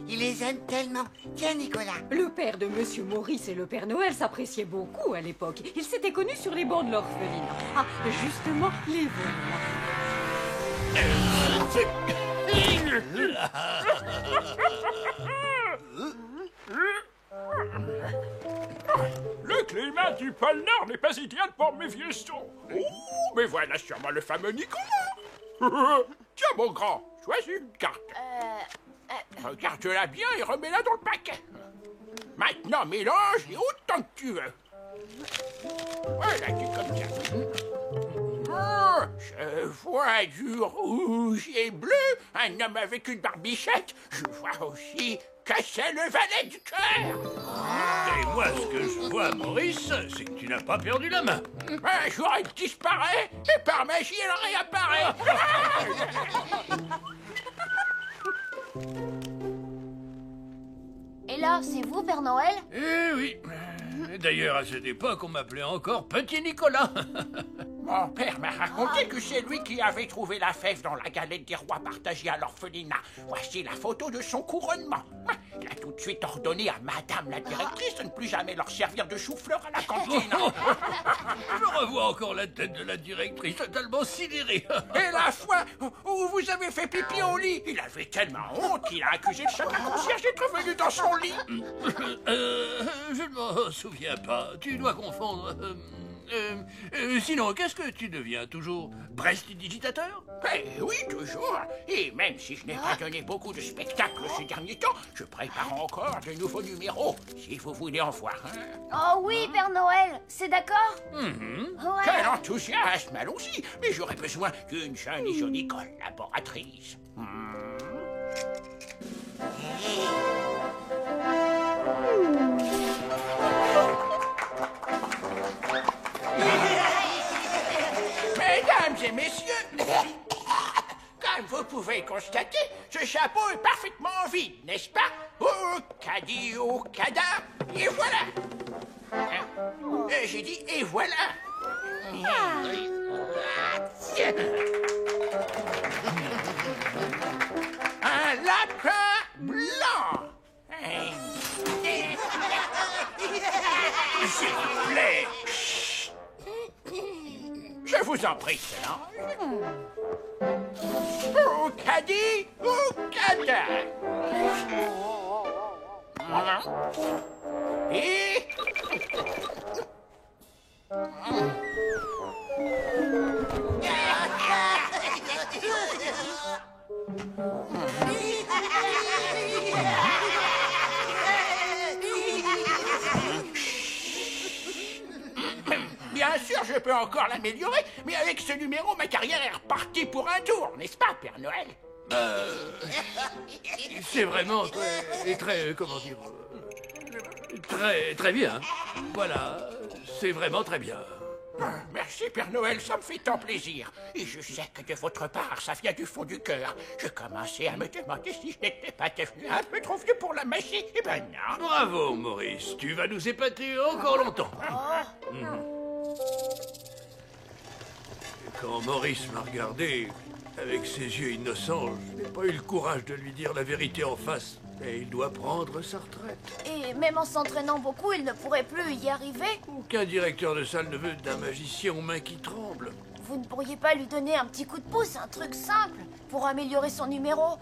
Il les aime tellement. Tiens, Nicolas. Le père de Monsieur Maurice et le Père Noël s'appréciaient beaucoup à l'époque. Ils s'étaient connus sur les bancs de l'orphelinat. Ah, justement, les Le climat du pôle Nord n'est pas idéal pour mes vieux sons. Oh, mais voilà sûrement le fameux Nicolas. Tiens, mon grand, choisis une carte. Regarde-la bien et remets-la dans le paquet. Maintenant, mélange et autant que tu veux. Voilà, c'est comme ça. Oh, je vois du rouge et bleu, un homme avec une barbichette. Je vois aussi que c'est le valet du cœur. Et moi, ce que je vois, Maurice, c'est que tu n'as pas perdu la main. Un jour, elle disparaît, et par magie, elle réapparaît. Et là, c'est vous, Père Noël? Eh oui. D'ailleurs, à cette époque, on m'appelait encore Petit Nicolas. Mon père m'a raconté que c'est lui qui avait trouvé la fève dans la galette des rois partagée à l'orphelinat. Voici la photo de son couronnement. Il a tout de suite ordonné à madame la directrice de ne plus jamais leur servir de chou-fleur à la cantine. Je revois encore la tête de la directrice, totalement sidérée. Et la fois où vous avez fait pipi au lit, il avait tellement honte qu'il a accusé le chacun concierge d'être venu dans son lit. Je ne m'en souviens pas. Tu dois confondre. Sinon, qu'est-ce que tu deviens toujours? Prestidigitateur? Eh oui, toujours. Et même si je n'ai pas donné beaucoup de spectacles ces derniers temps, je prépare encore de nouveaux numéros, si vous voulez en voir un. Oh oui, Père Noël, c'est d'accord? Ouais. Quel enthousiasme, allons-y. Mais j'aurais besoin d'une jeune et jolie collaboratrice. Mesdames et messieurs, comme vous pouvez constater, ce chapeau est parfaitement vide, n'est-ce pas? Okadi, okada, et voilà. J'ai dit et voilà. Un lapin blanc. S'il vous plaît. Je vous en prie, Solange. Okadi, okada. Et... Bien sûr, je peux encore l'améliorer, mais avec ce numéro, ma carrière est repartie pour un tour, n'est-ce pas, Père Noël? C'est vraiment très, comment dire, très bien. Voilà, c'est vraiment très bien. Merci, Père Noël, ça me fait tant plaisir. Et je sais que de votre part, ça vient du fond du cœur. Je commençais à me demander si je n'étais pas devenu un peu trop vieux pour la magie. Eh ben non. Bravo, Maurice. Tu vas nous épater encore longtemps. Quand Maurice m'a regardé avec ses yeux innocents, je n'ai pas eu le courage de lui dire la vérité en face. Et il doit prendre sa retraite. Et même en s'entraînant beaucoup, il ne pourrait plus y arriver? Aucun directeur de salle ne veut d'un magicien aux mains qui tremblent. Vous ne pourriez pas lui donner un petit coup de pouce, un truc simple, pour améliorer son numéro?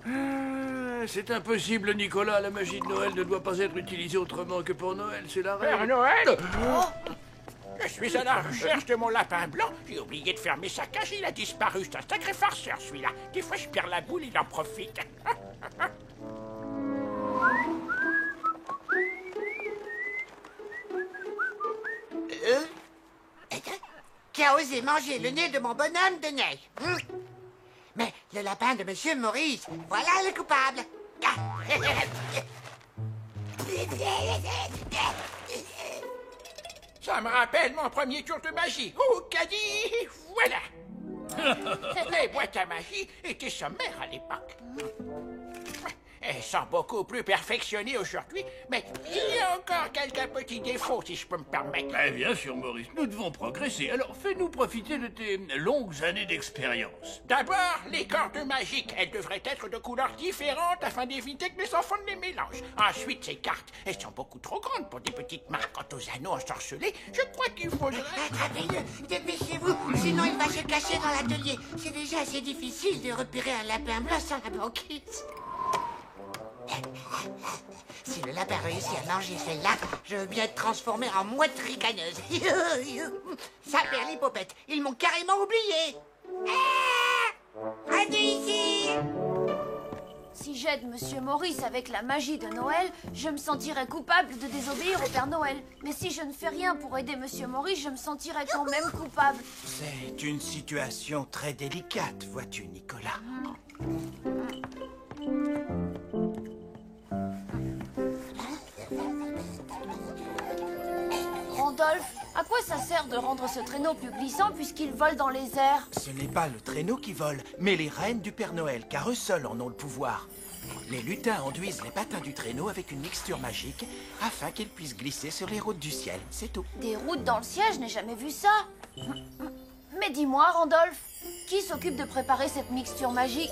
C'est impossible, Nicolas. La magie de Noël ne doit pas être utilisée autrement que pour Noël. C'est la règle. Père Noël? Je suis à la recherche de mon lapin blanc. J'ai oublié de fermer sa cage, il a disparu. C'est un sacré farceur, celui-là. Des fois, je perds la boule, il en profite. Qui a osé manger le nez de mon bonhomme de neige? Mais le lapin de Monsieur Maurice, voilà le coupable. Ça me rappelle mon premier tour de magie. Okadi, voilà. Les boîtes à magie étaient sommaires à l'époque. Elles sont beaucoup plus perfectionnées aujourd'hui, mais il y a encore quelques petits défauts, si je peux me permettre. Eh bien sûr, Maurice, nous devons progresser. Alors, fais-nous profiter de tes longues années d'expérience. D'abord, les cordes magiques. Elles devraient être de couleurs différentes afin d'éviter que les enfants ne les mélangent. Ensuite, ces cartes. Elles sont beaucoup trop grandes pour des petites marques. Quant aux anneaux ensorcelés, je crois qu'il faudrait... Attrapez-le, dépêchez-vous, sinon il va se cacher dans l'atelier. C'est déjà assez difficile de repérer un lapin blanc sans la banquise. Si le lapin réussit à manger celle-là, je veux bien être transformée en mouette ricaneuse. Ça perd l'hypopète, ils m'ont carrément oublié. Adieu ici. Si j'aide Monsieur Maurice avec la magie de Noël, je me sentirai coupable de désobéir au Père Noël. Mais si je ne fais rien pour aider Monsieur Maurice, je me sentirai quand même coupable. C'est une situation très délicate, vois-tu, Nicolas. Randolph, à quoi ça sert de rendre ce traîneau plus glissant puisqu'il vole dans les airs? Ce n'est pas le traîneau qui vole, mais les rennes du Père Noël, car eux seuls en ont le pouvoir. Les lutins enduisent les patins du traîneau avec une mixture magique afin qu'ils puissent glisser sur les routes du ciel, c'est tout. Des routes dans le ciel, je n'ai jamais vu ça. Mais dis-moi, Randolph, qui s'occupe de préparer cette mixture magique?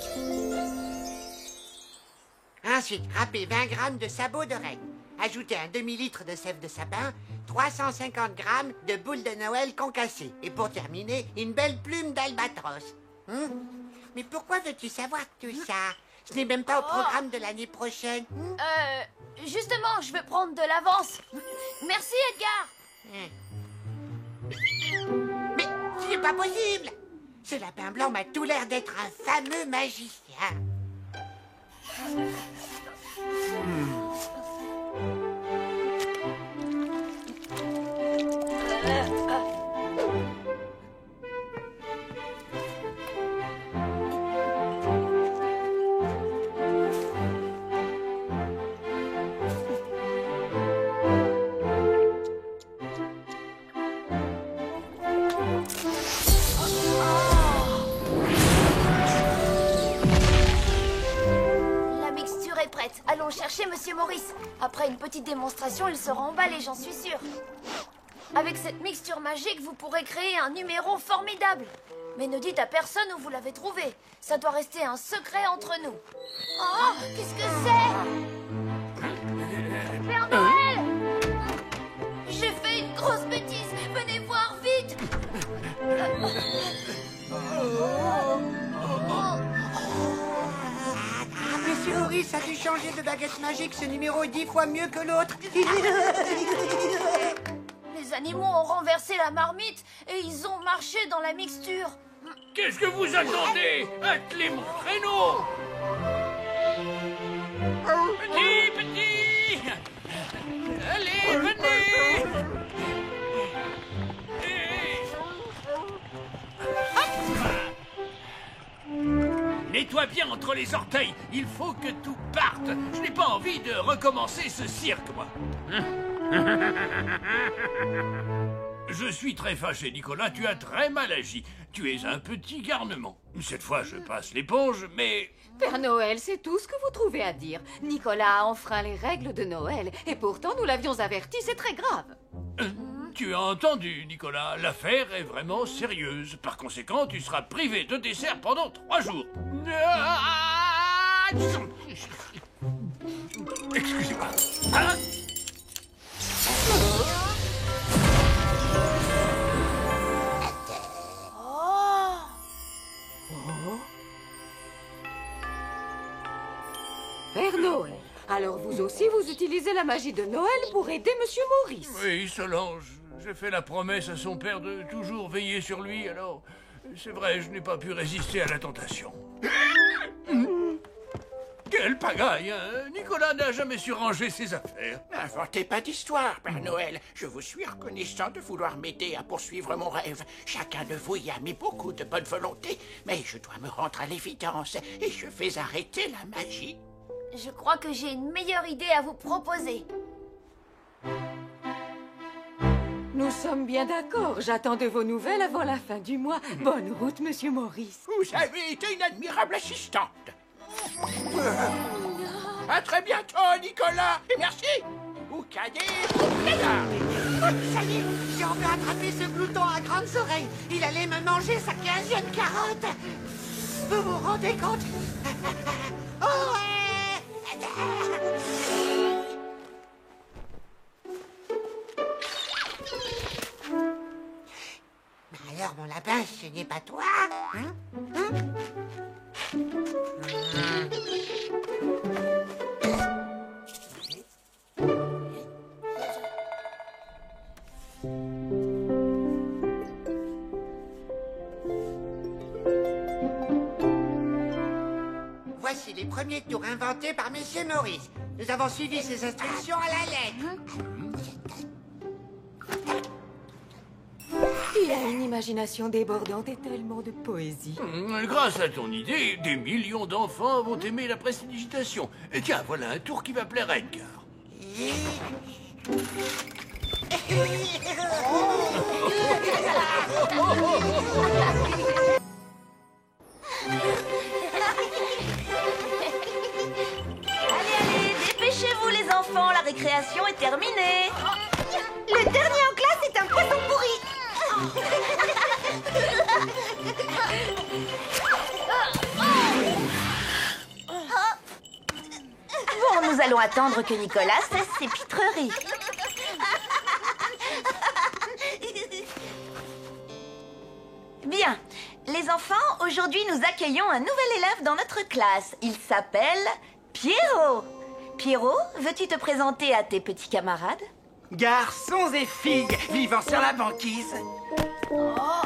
Ensuite, râpez 20 grammes de sabots de reine. Ajoutez un demi-litre de sève de sapin, 350 grammes de boules de Noël concassées. Et pour terminer, une belle plume d'albatros. Mais pourquoi veux-tu savoir tout ça? Ce n'est même pas au programme de l'année prochaine. Justement, je vais prendre de l'avance. Merci, Edgar. Mais ce n'est pas possible. Ce lapin blanc m'a tout l'air d'être un fameux magicien. La mixture est prête. Allons chercher Monsieur Maurice. Après une petite démonstration, il sera emballé, j'en suis sûre. Avec cette mixture magique, vous pourrez créer un numéro formidable. Mais ne dites à personne où vous l'avez trouvé. Ça doit rester un secret entre nous. Oh, qu'est-ce que c'est? Père Noël! J'ai fait une grosse bêtise. Venez voir vite. Monsieur Maurice a dû changer de baguette magique. Ce numéro est 10 fois mieux que l'autre. Les animaux ont renversé la marmite et ils ont marché dans la mixture. Qu'est-ce que vous attendez? Attelez mon traîneau! Petit! Allez, venez! Nettoie bien entre les orteils. Il faut que tout parte. Je n'ai pas envie de recommencer ce cirque, moi. Je suis très fâché, Nicolas. Tu as très mal agi. Tu es un petit garnement. Cette fois, je passe l'éponge, mais... Père Noël, c'est tout ce que vous trouvez à dire. Nicolas a enfreint les règles de Noël. Et pourtant, nous l'avions averti, c'est très grave. Tu as entendu, Nicolas. L'affaire est vraiment sérieuse. Par conséquent, tu seras privé de dessert pendant 3 jours. Excusez-moi. Hein? Père Noël, alors vous aussi, vous utilisez la magie de Noël pour aider Monsieur Maurice. Oui, Solange. J'ai fait la promesse à son père de toujours veiller sur lui, alors... C'est vrai, je n'ai pas pu résister à la tentation. Quelle pagaille, hein? Nicolas n'a jamais su ranger ses affaires. N'inventez pas d'histoire, Père Noël. Je vous suis reconnaissant de vouloir m'aider à poursuivre mon rêve. Chacun de vous y a mis beaucoup de bonne volonté, mais je dois me rendre à l'évidence et je vais arrêter la magie. Je crois que j'ai une meilleure idée à vous proposer. Nous sommes bien d'accord. J'attends de vos nouvelles avant la fin du mois. Bonne route, Monsieur Maurice. Vous avez été une admirable assistante. À très bientôt, Nicolas. Et merci. Ou cadet. Ça y est, j'ai enfin attrapé ce glouton à grandes oreilles. Il allait me manger sa 15e carotte. Vous vous rendez compte? Oh ouais! Alors, mon lapin, ce n'est pas toi, hein? Voici les premiers tours inventés par Monsieur Maurice. Nous avons suivi ses instructions à la lettre. Il a une imagination débordante et tellement de poésie. Grâce à ton idée, des millions d'enfants vont aimer la prestidigitation. Et tiens, voilà un tour qui va plaire à Edgar. Allez, dépêchez-vous les enfants, la récréation est terminée. Le dernier en classe est un poisson pourri. Bon, nous allons attendre que Nicolas cesse ses pitreries. Bien, les enfants, aujourd'hui nous accueillons un nouvel élève dans notre classe. Il s'appelle Pierrot. Pierrot, veux-tu te présenter à tes petits camarades? Garçons et filles vivant sur la banquise,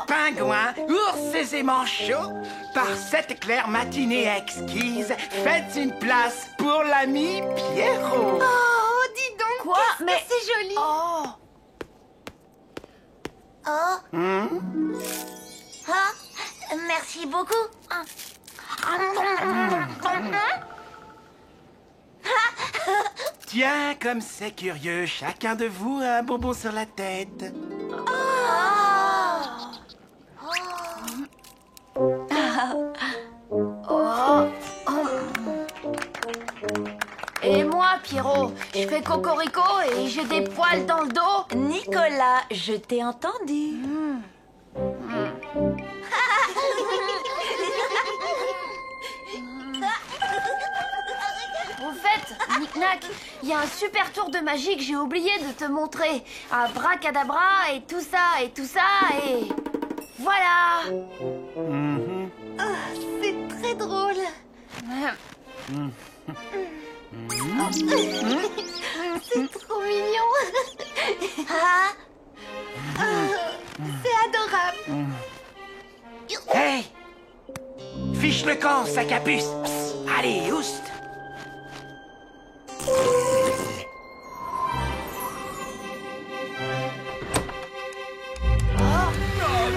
pingouins, ours et manchots, par cette claire matinée exquise, faites une place pour l'ami Pierrot. Oh, dis donc, quoi? Mais c'est joli. Oh. Merci beaucoup. Tiens, comme c'est curieux, chacun de vous a un bonbon sur la tête. Et moi, Pierrot, je fais cocorico et j'ai des poils dans le dos. Nicolas, je t'ai entendu. Au fait, Nick-Nack, il y a un super tour de magie que j'ai oublié de te montrer. Abracadabra et tout ça et... Voilà. C'est très drôle. C'est trop mignon. C'est adorable. Hey! Fiche le camp, sac à puce. Psst, allez, oust.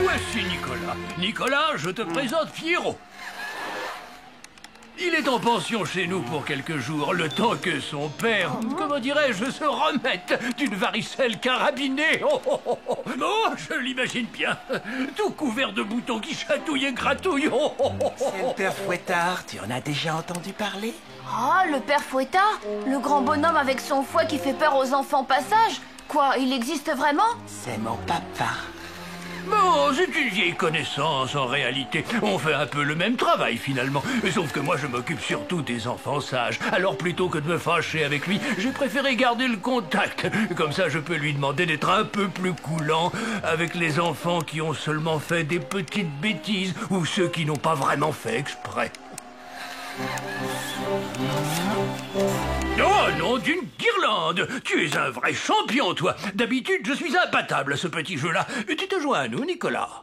Voici Nicolas. Nicolas, je te présente Pierrot. Il est en pension chez nous pour quelques jours, le temps que son père, comment dirais-je, se remette d'une varicelle carabinée. Oh, je l'imagine bien, tout couvert de boutons qui chatouillent et gratouillent. C'est le père Fouettard, tu en as déjà entendu parler? Ah, le père Fouettard, le grand bonhomme avec son fouet qui fait peur aux enfants passage. Quoi, il existe vraiment? C'est mon papa. Bon, c'est une vieille connaissance en réalité. On fait un peu le même travail finalement. Sauf que moi je m'occupe surtout des enfants sages. Alors plutôt que de me fâcher avec lui, j'ai préféré garder le contact. Comme ça je peux lui demander d'être un peu plus coulant avec les enfants qui ont seulement fait des petites bêtises ou ceux qui n'ont pas vraiment fait exprès. Oh non, d'une guirlande! Tu es un vrai champion, toi! D'habitude, je suis imbattable à ce petit jeu-là. Tu te joins à nous, Nicolas.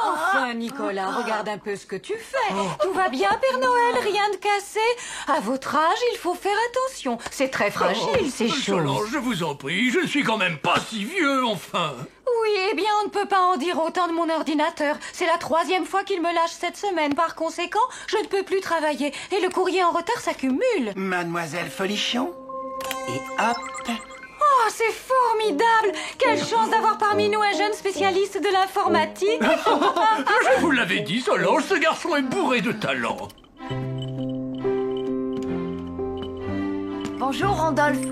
Enfin, Nicolas, regarde un peu ce que tu fais. Tout va bien, Père Noël, rien de cassé. À votre âge, il faut faire attention. C'est très fragile, ces choses. Solange, je vous en prie, je ne suis quand même pas si vieux, enfin. Oui, eh bien, on ne peut pas en dire autant de mon ordinateur. C'est la 3e fois qu'il me lâche cette semaine. Par conséquent, je ne peux plus travailler. Et le courrier en retard s'accumule. Mademoiselle Folichon. Et hop. Oh, c'est formidable! Quelle chance d'avoir parmi nous un jeune spécialiste de l'informatique! Je vous l'avais dit, Solange, ce garçon est bourré de talent. Bonjour, Randolph.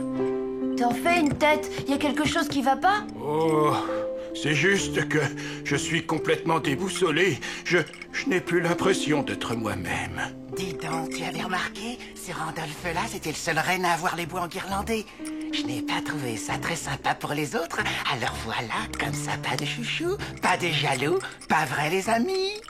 T'en fais une tête. Y a quelque chose qui va pas? Oh, c'est juste que je suis complètement déboussolé. Je n'ai plus l'impression d'être moi-même. Dis donc, tu avais remarqué, ce Randolph-là, c'était le seul renne à avoir les bois enguirlandés. Je n'ai pas trouvé ça très sympa pour les autres. Alors voilà, comme ça, pas de chouchou, pas de jaloux, pas vrai les amis?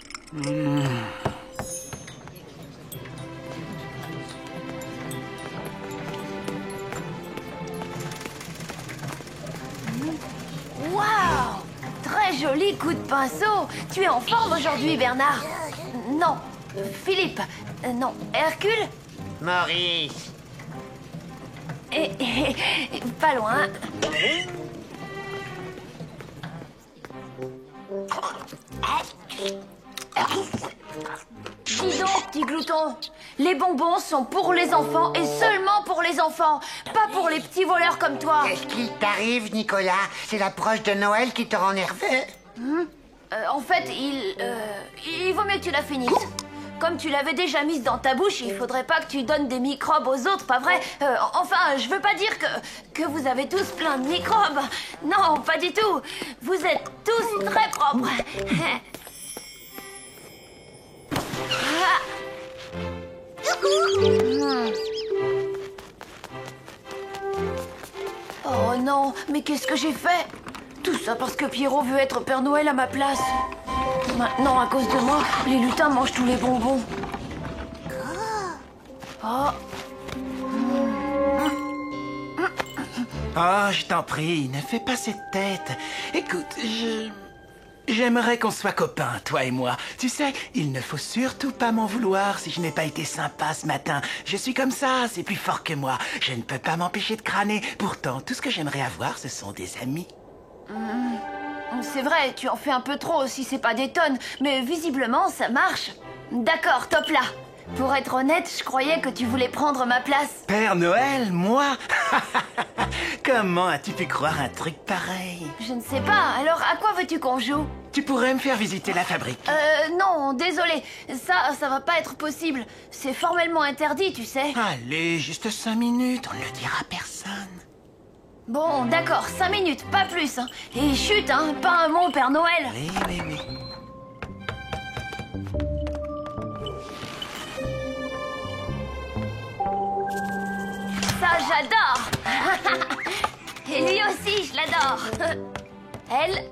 joli coup de pinceau. Tu es en forme aujourd'hui, Bernard. Non, Philippe. Non, Hercule. Maurice. Pas loin. Dis donc, petit glouton, les bonbons sont pour les enfants et seulement pour les enfants, pas pour les petits voleurs comme toi. Qu'est-ce qui t'arrive, Nicolas? C'est l'approche de Noël qui te rend nerveux? En fait, il vaut mieux que tu la finisses. Comme tu l'avais déjà mise dans ta bouche, il faudrait pas que tu donnes des microbes aux autres, pas vrai? Enfin, je veux pas dire que vous avez tous plein de microbes. Non, pas du tout. Vous êtes tous très propres. Oh non, mais qu'est-ce que j'ai fait? Tout ça parce que Pierrot veut être Père Noël à ma place. Maintenant, à cause de moi, les lutins mangent tous les bonbons. Oh. Oh, je t'en prie, ne fais pas cette tête. Écoute, j'aimerais qu'on soit copains, toi et moi. Tu sais, il ne faut surtout pas m'en vouloir si je n'ai pas été sympa ce matin. Je suis comme ça, c'est plus fort que moi. Je ne peux pas m'empêcher de crâner. Pourtant, tout ce que j'aimerais avoir, ce sont des amis. C'est vrai, tu en fais un peu trop si c'est pas des tonnes, mais visiblement ça marche. D'accord, top là. Pour être honnête, je croyais que tu voulais prendre ma place. Père Noël, moi? Comment as-tu pu croire un truc pareil? Je ne sais pas, alors à quoi veux-tu qu'on joue? Tu pourrais me faire visiter la fabrique. Non, désolé. Ça va pas être possible. C'est formellement interdit, tu sais. Allez, juste 5 minutes, on ne le dira à personne. Bon, d'accord, 5 minutes, pas plus. Hein. Et chut, hein, pas un mot, Père Noël. Oui, oui, oui. Ça, j'adore. Et lui aussi, je l'adore. Elle,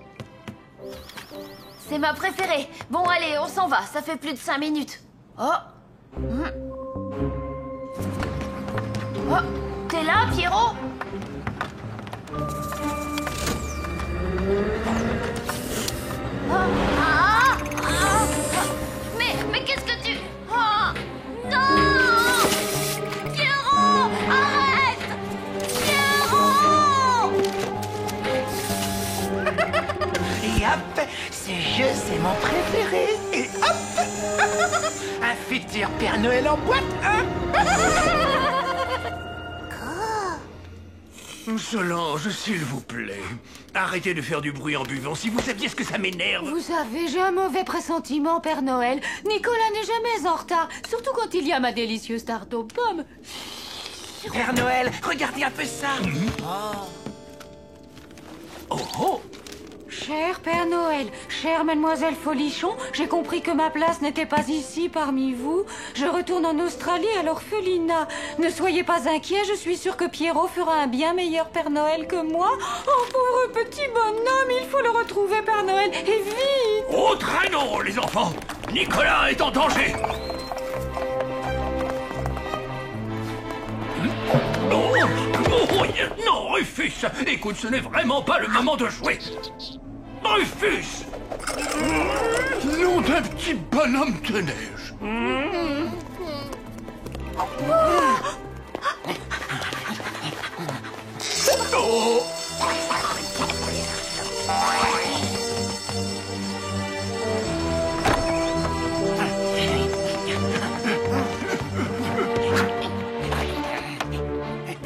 c'est ma préférée. Bon, allez, on s'en va, ça fait plus de 5 minutes. Oh. Oh, t'es là, Pierrot? Mais qu'est-ce que tu... Oh, non! Pierrot, arrête! Pierrot! Et hop, ce jeu, c'est mon préféré. Et hop, un futur Père Noël en boîte, hein? Solange, s'il vous plaît, arrêtez de faire du bruit en buvant. Si vous saviez ce que ça m'énerve. Vous savez, j'ai un mauvais pressentiment, Père Noël. Nicolas n'est jamais en retard, surtout quand il y a ma délicieuse tarte aux pommes. Père Noël, regardez un peu ça. Oh oh. Cher Père Noël, chère Mademoiselle Folichon, j'ai compris que ma place n'était pas ici parmi vous. Je retourne en Australie à l'orphelinat. Ne soyez pas inquiets, je suis sûre que Pierrot fera un bien meilleur Père Noël que moi. Oh, pauvre petit bonhomme, il faut le retrouver, Père Noël, et vite! Au traîneau, les enfants! Nicolas est en danger! Non, Rufus! Écoute, ce n'est vraiment pas le moment de jouer! Rufus! Nom d'un petit bonhomme de neige! Oh!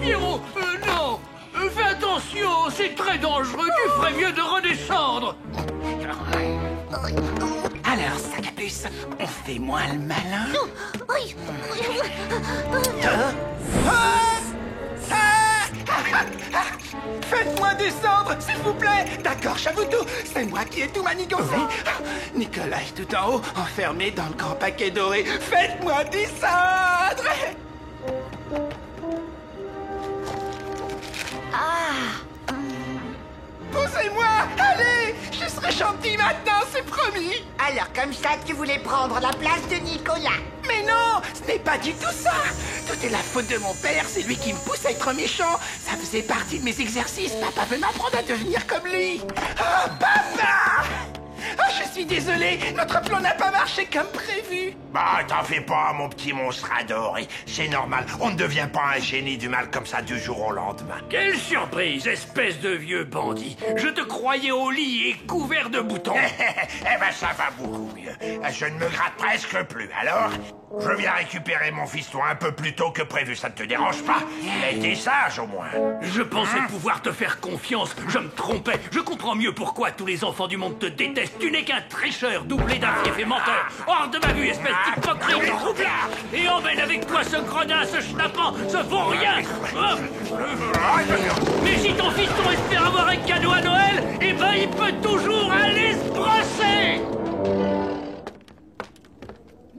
Pierrot, non! Fais attention, c'est très dangereux, tu ferais mieux de redescendre! Alors, Sacapuce, on fait moins le malin? Faites-moi descendre, s'il vous plaît. D'accord, Chavoutou, c'est moi qui ai tout manigancé. Nicolas est tout en haut, enfermé dans le grand paquet doré. Faites-moi descendre. Poussez-moi, allez. Je serai gentil maintenant, c'est promis. Alors, comme ça, tu voulais prendre la place de Nicolas. Mais non, ce n'est pas du tout ça. Tout est la faute de mon père, c'est lui qui me pousse à être méchant. Ça faisait partie de mes exercices. Papa veut m'apprendre à devenir comme lui. Oh, papa! suis désolé, notre plan n'a pas marché comme prévu. Bah, t'en fais pas, mon petit monstre adoré. C'est normal, on ne devient pas un génie du mal comme ça du jour au lendemain. Quelle surprise, espèce de vieux bandit. Je te croyais au lit et couvert de boutons. Eh ben, ça va beaucoup mieux. Je ne me gratte presque plus. Alors, je viens récupérer mon fiston un peu plus tôt que prévu. Ça ne te dérange pas? Il a été sage, au moins. Je pensais pouvoir te faire confiance. Je me trompais. Je comprends mieux pourquoi tous les enfants du monde te détestent. Tu n'es qu'un tricheur doublé d'un fief et menteur. Hors de ma vue, espèce d'hypocrite roublard. Et emmène avec toi ce gredin, ce schnappant, ce vaut rien. Mais si ton fiston espère avoir un cadeau à Noël, eh ben il peut toujours aller se brosser.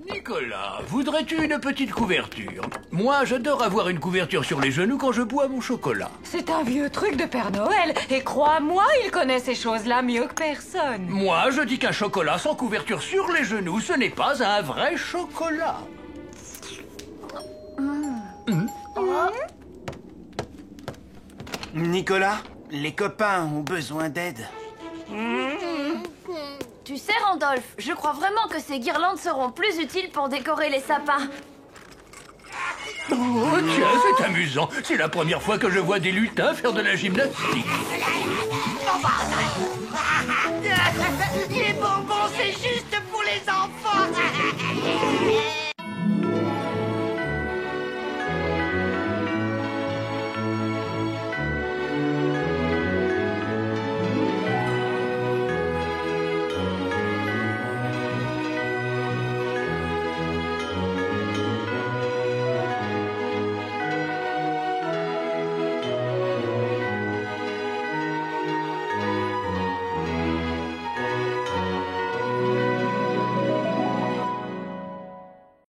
Nicolas, voudrais-tu une petite couverture? Moi, j'adore avoir une couverture sur les genoux quand je bois mon chocolat. C'est un vieux truc de Père Noël. Et crois-moi, il connaît ces choses-là mieux que personne. Moi, je dis qu'un chocolat sans couverture sur les genoux, ce n'est pas un vrai chocolat. Nicolas, les copains ont besoin d'aide. Tu sais, Randolph, je crois vraiment que ces guirlandes seront plus utiles pour décorer les sapins. Oh, tiens, c'est amusant. C'est la première fois que je vois des lutins faire de la gymnastique.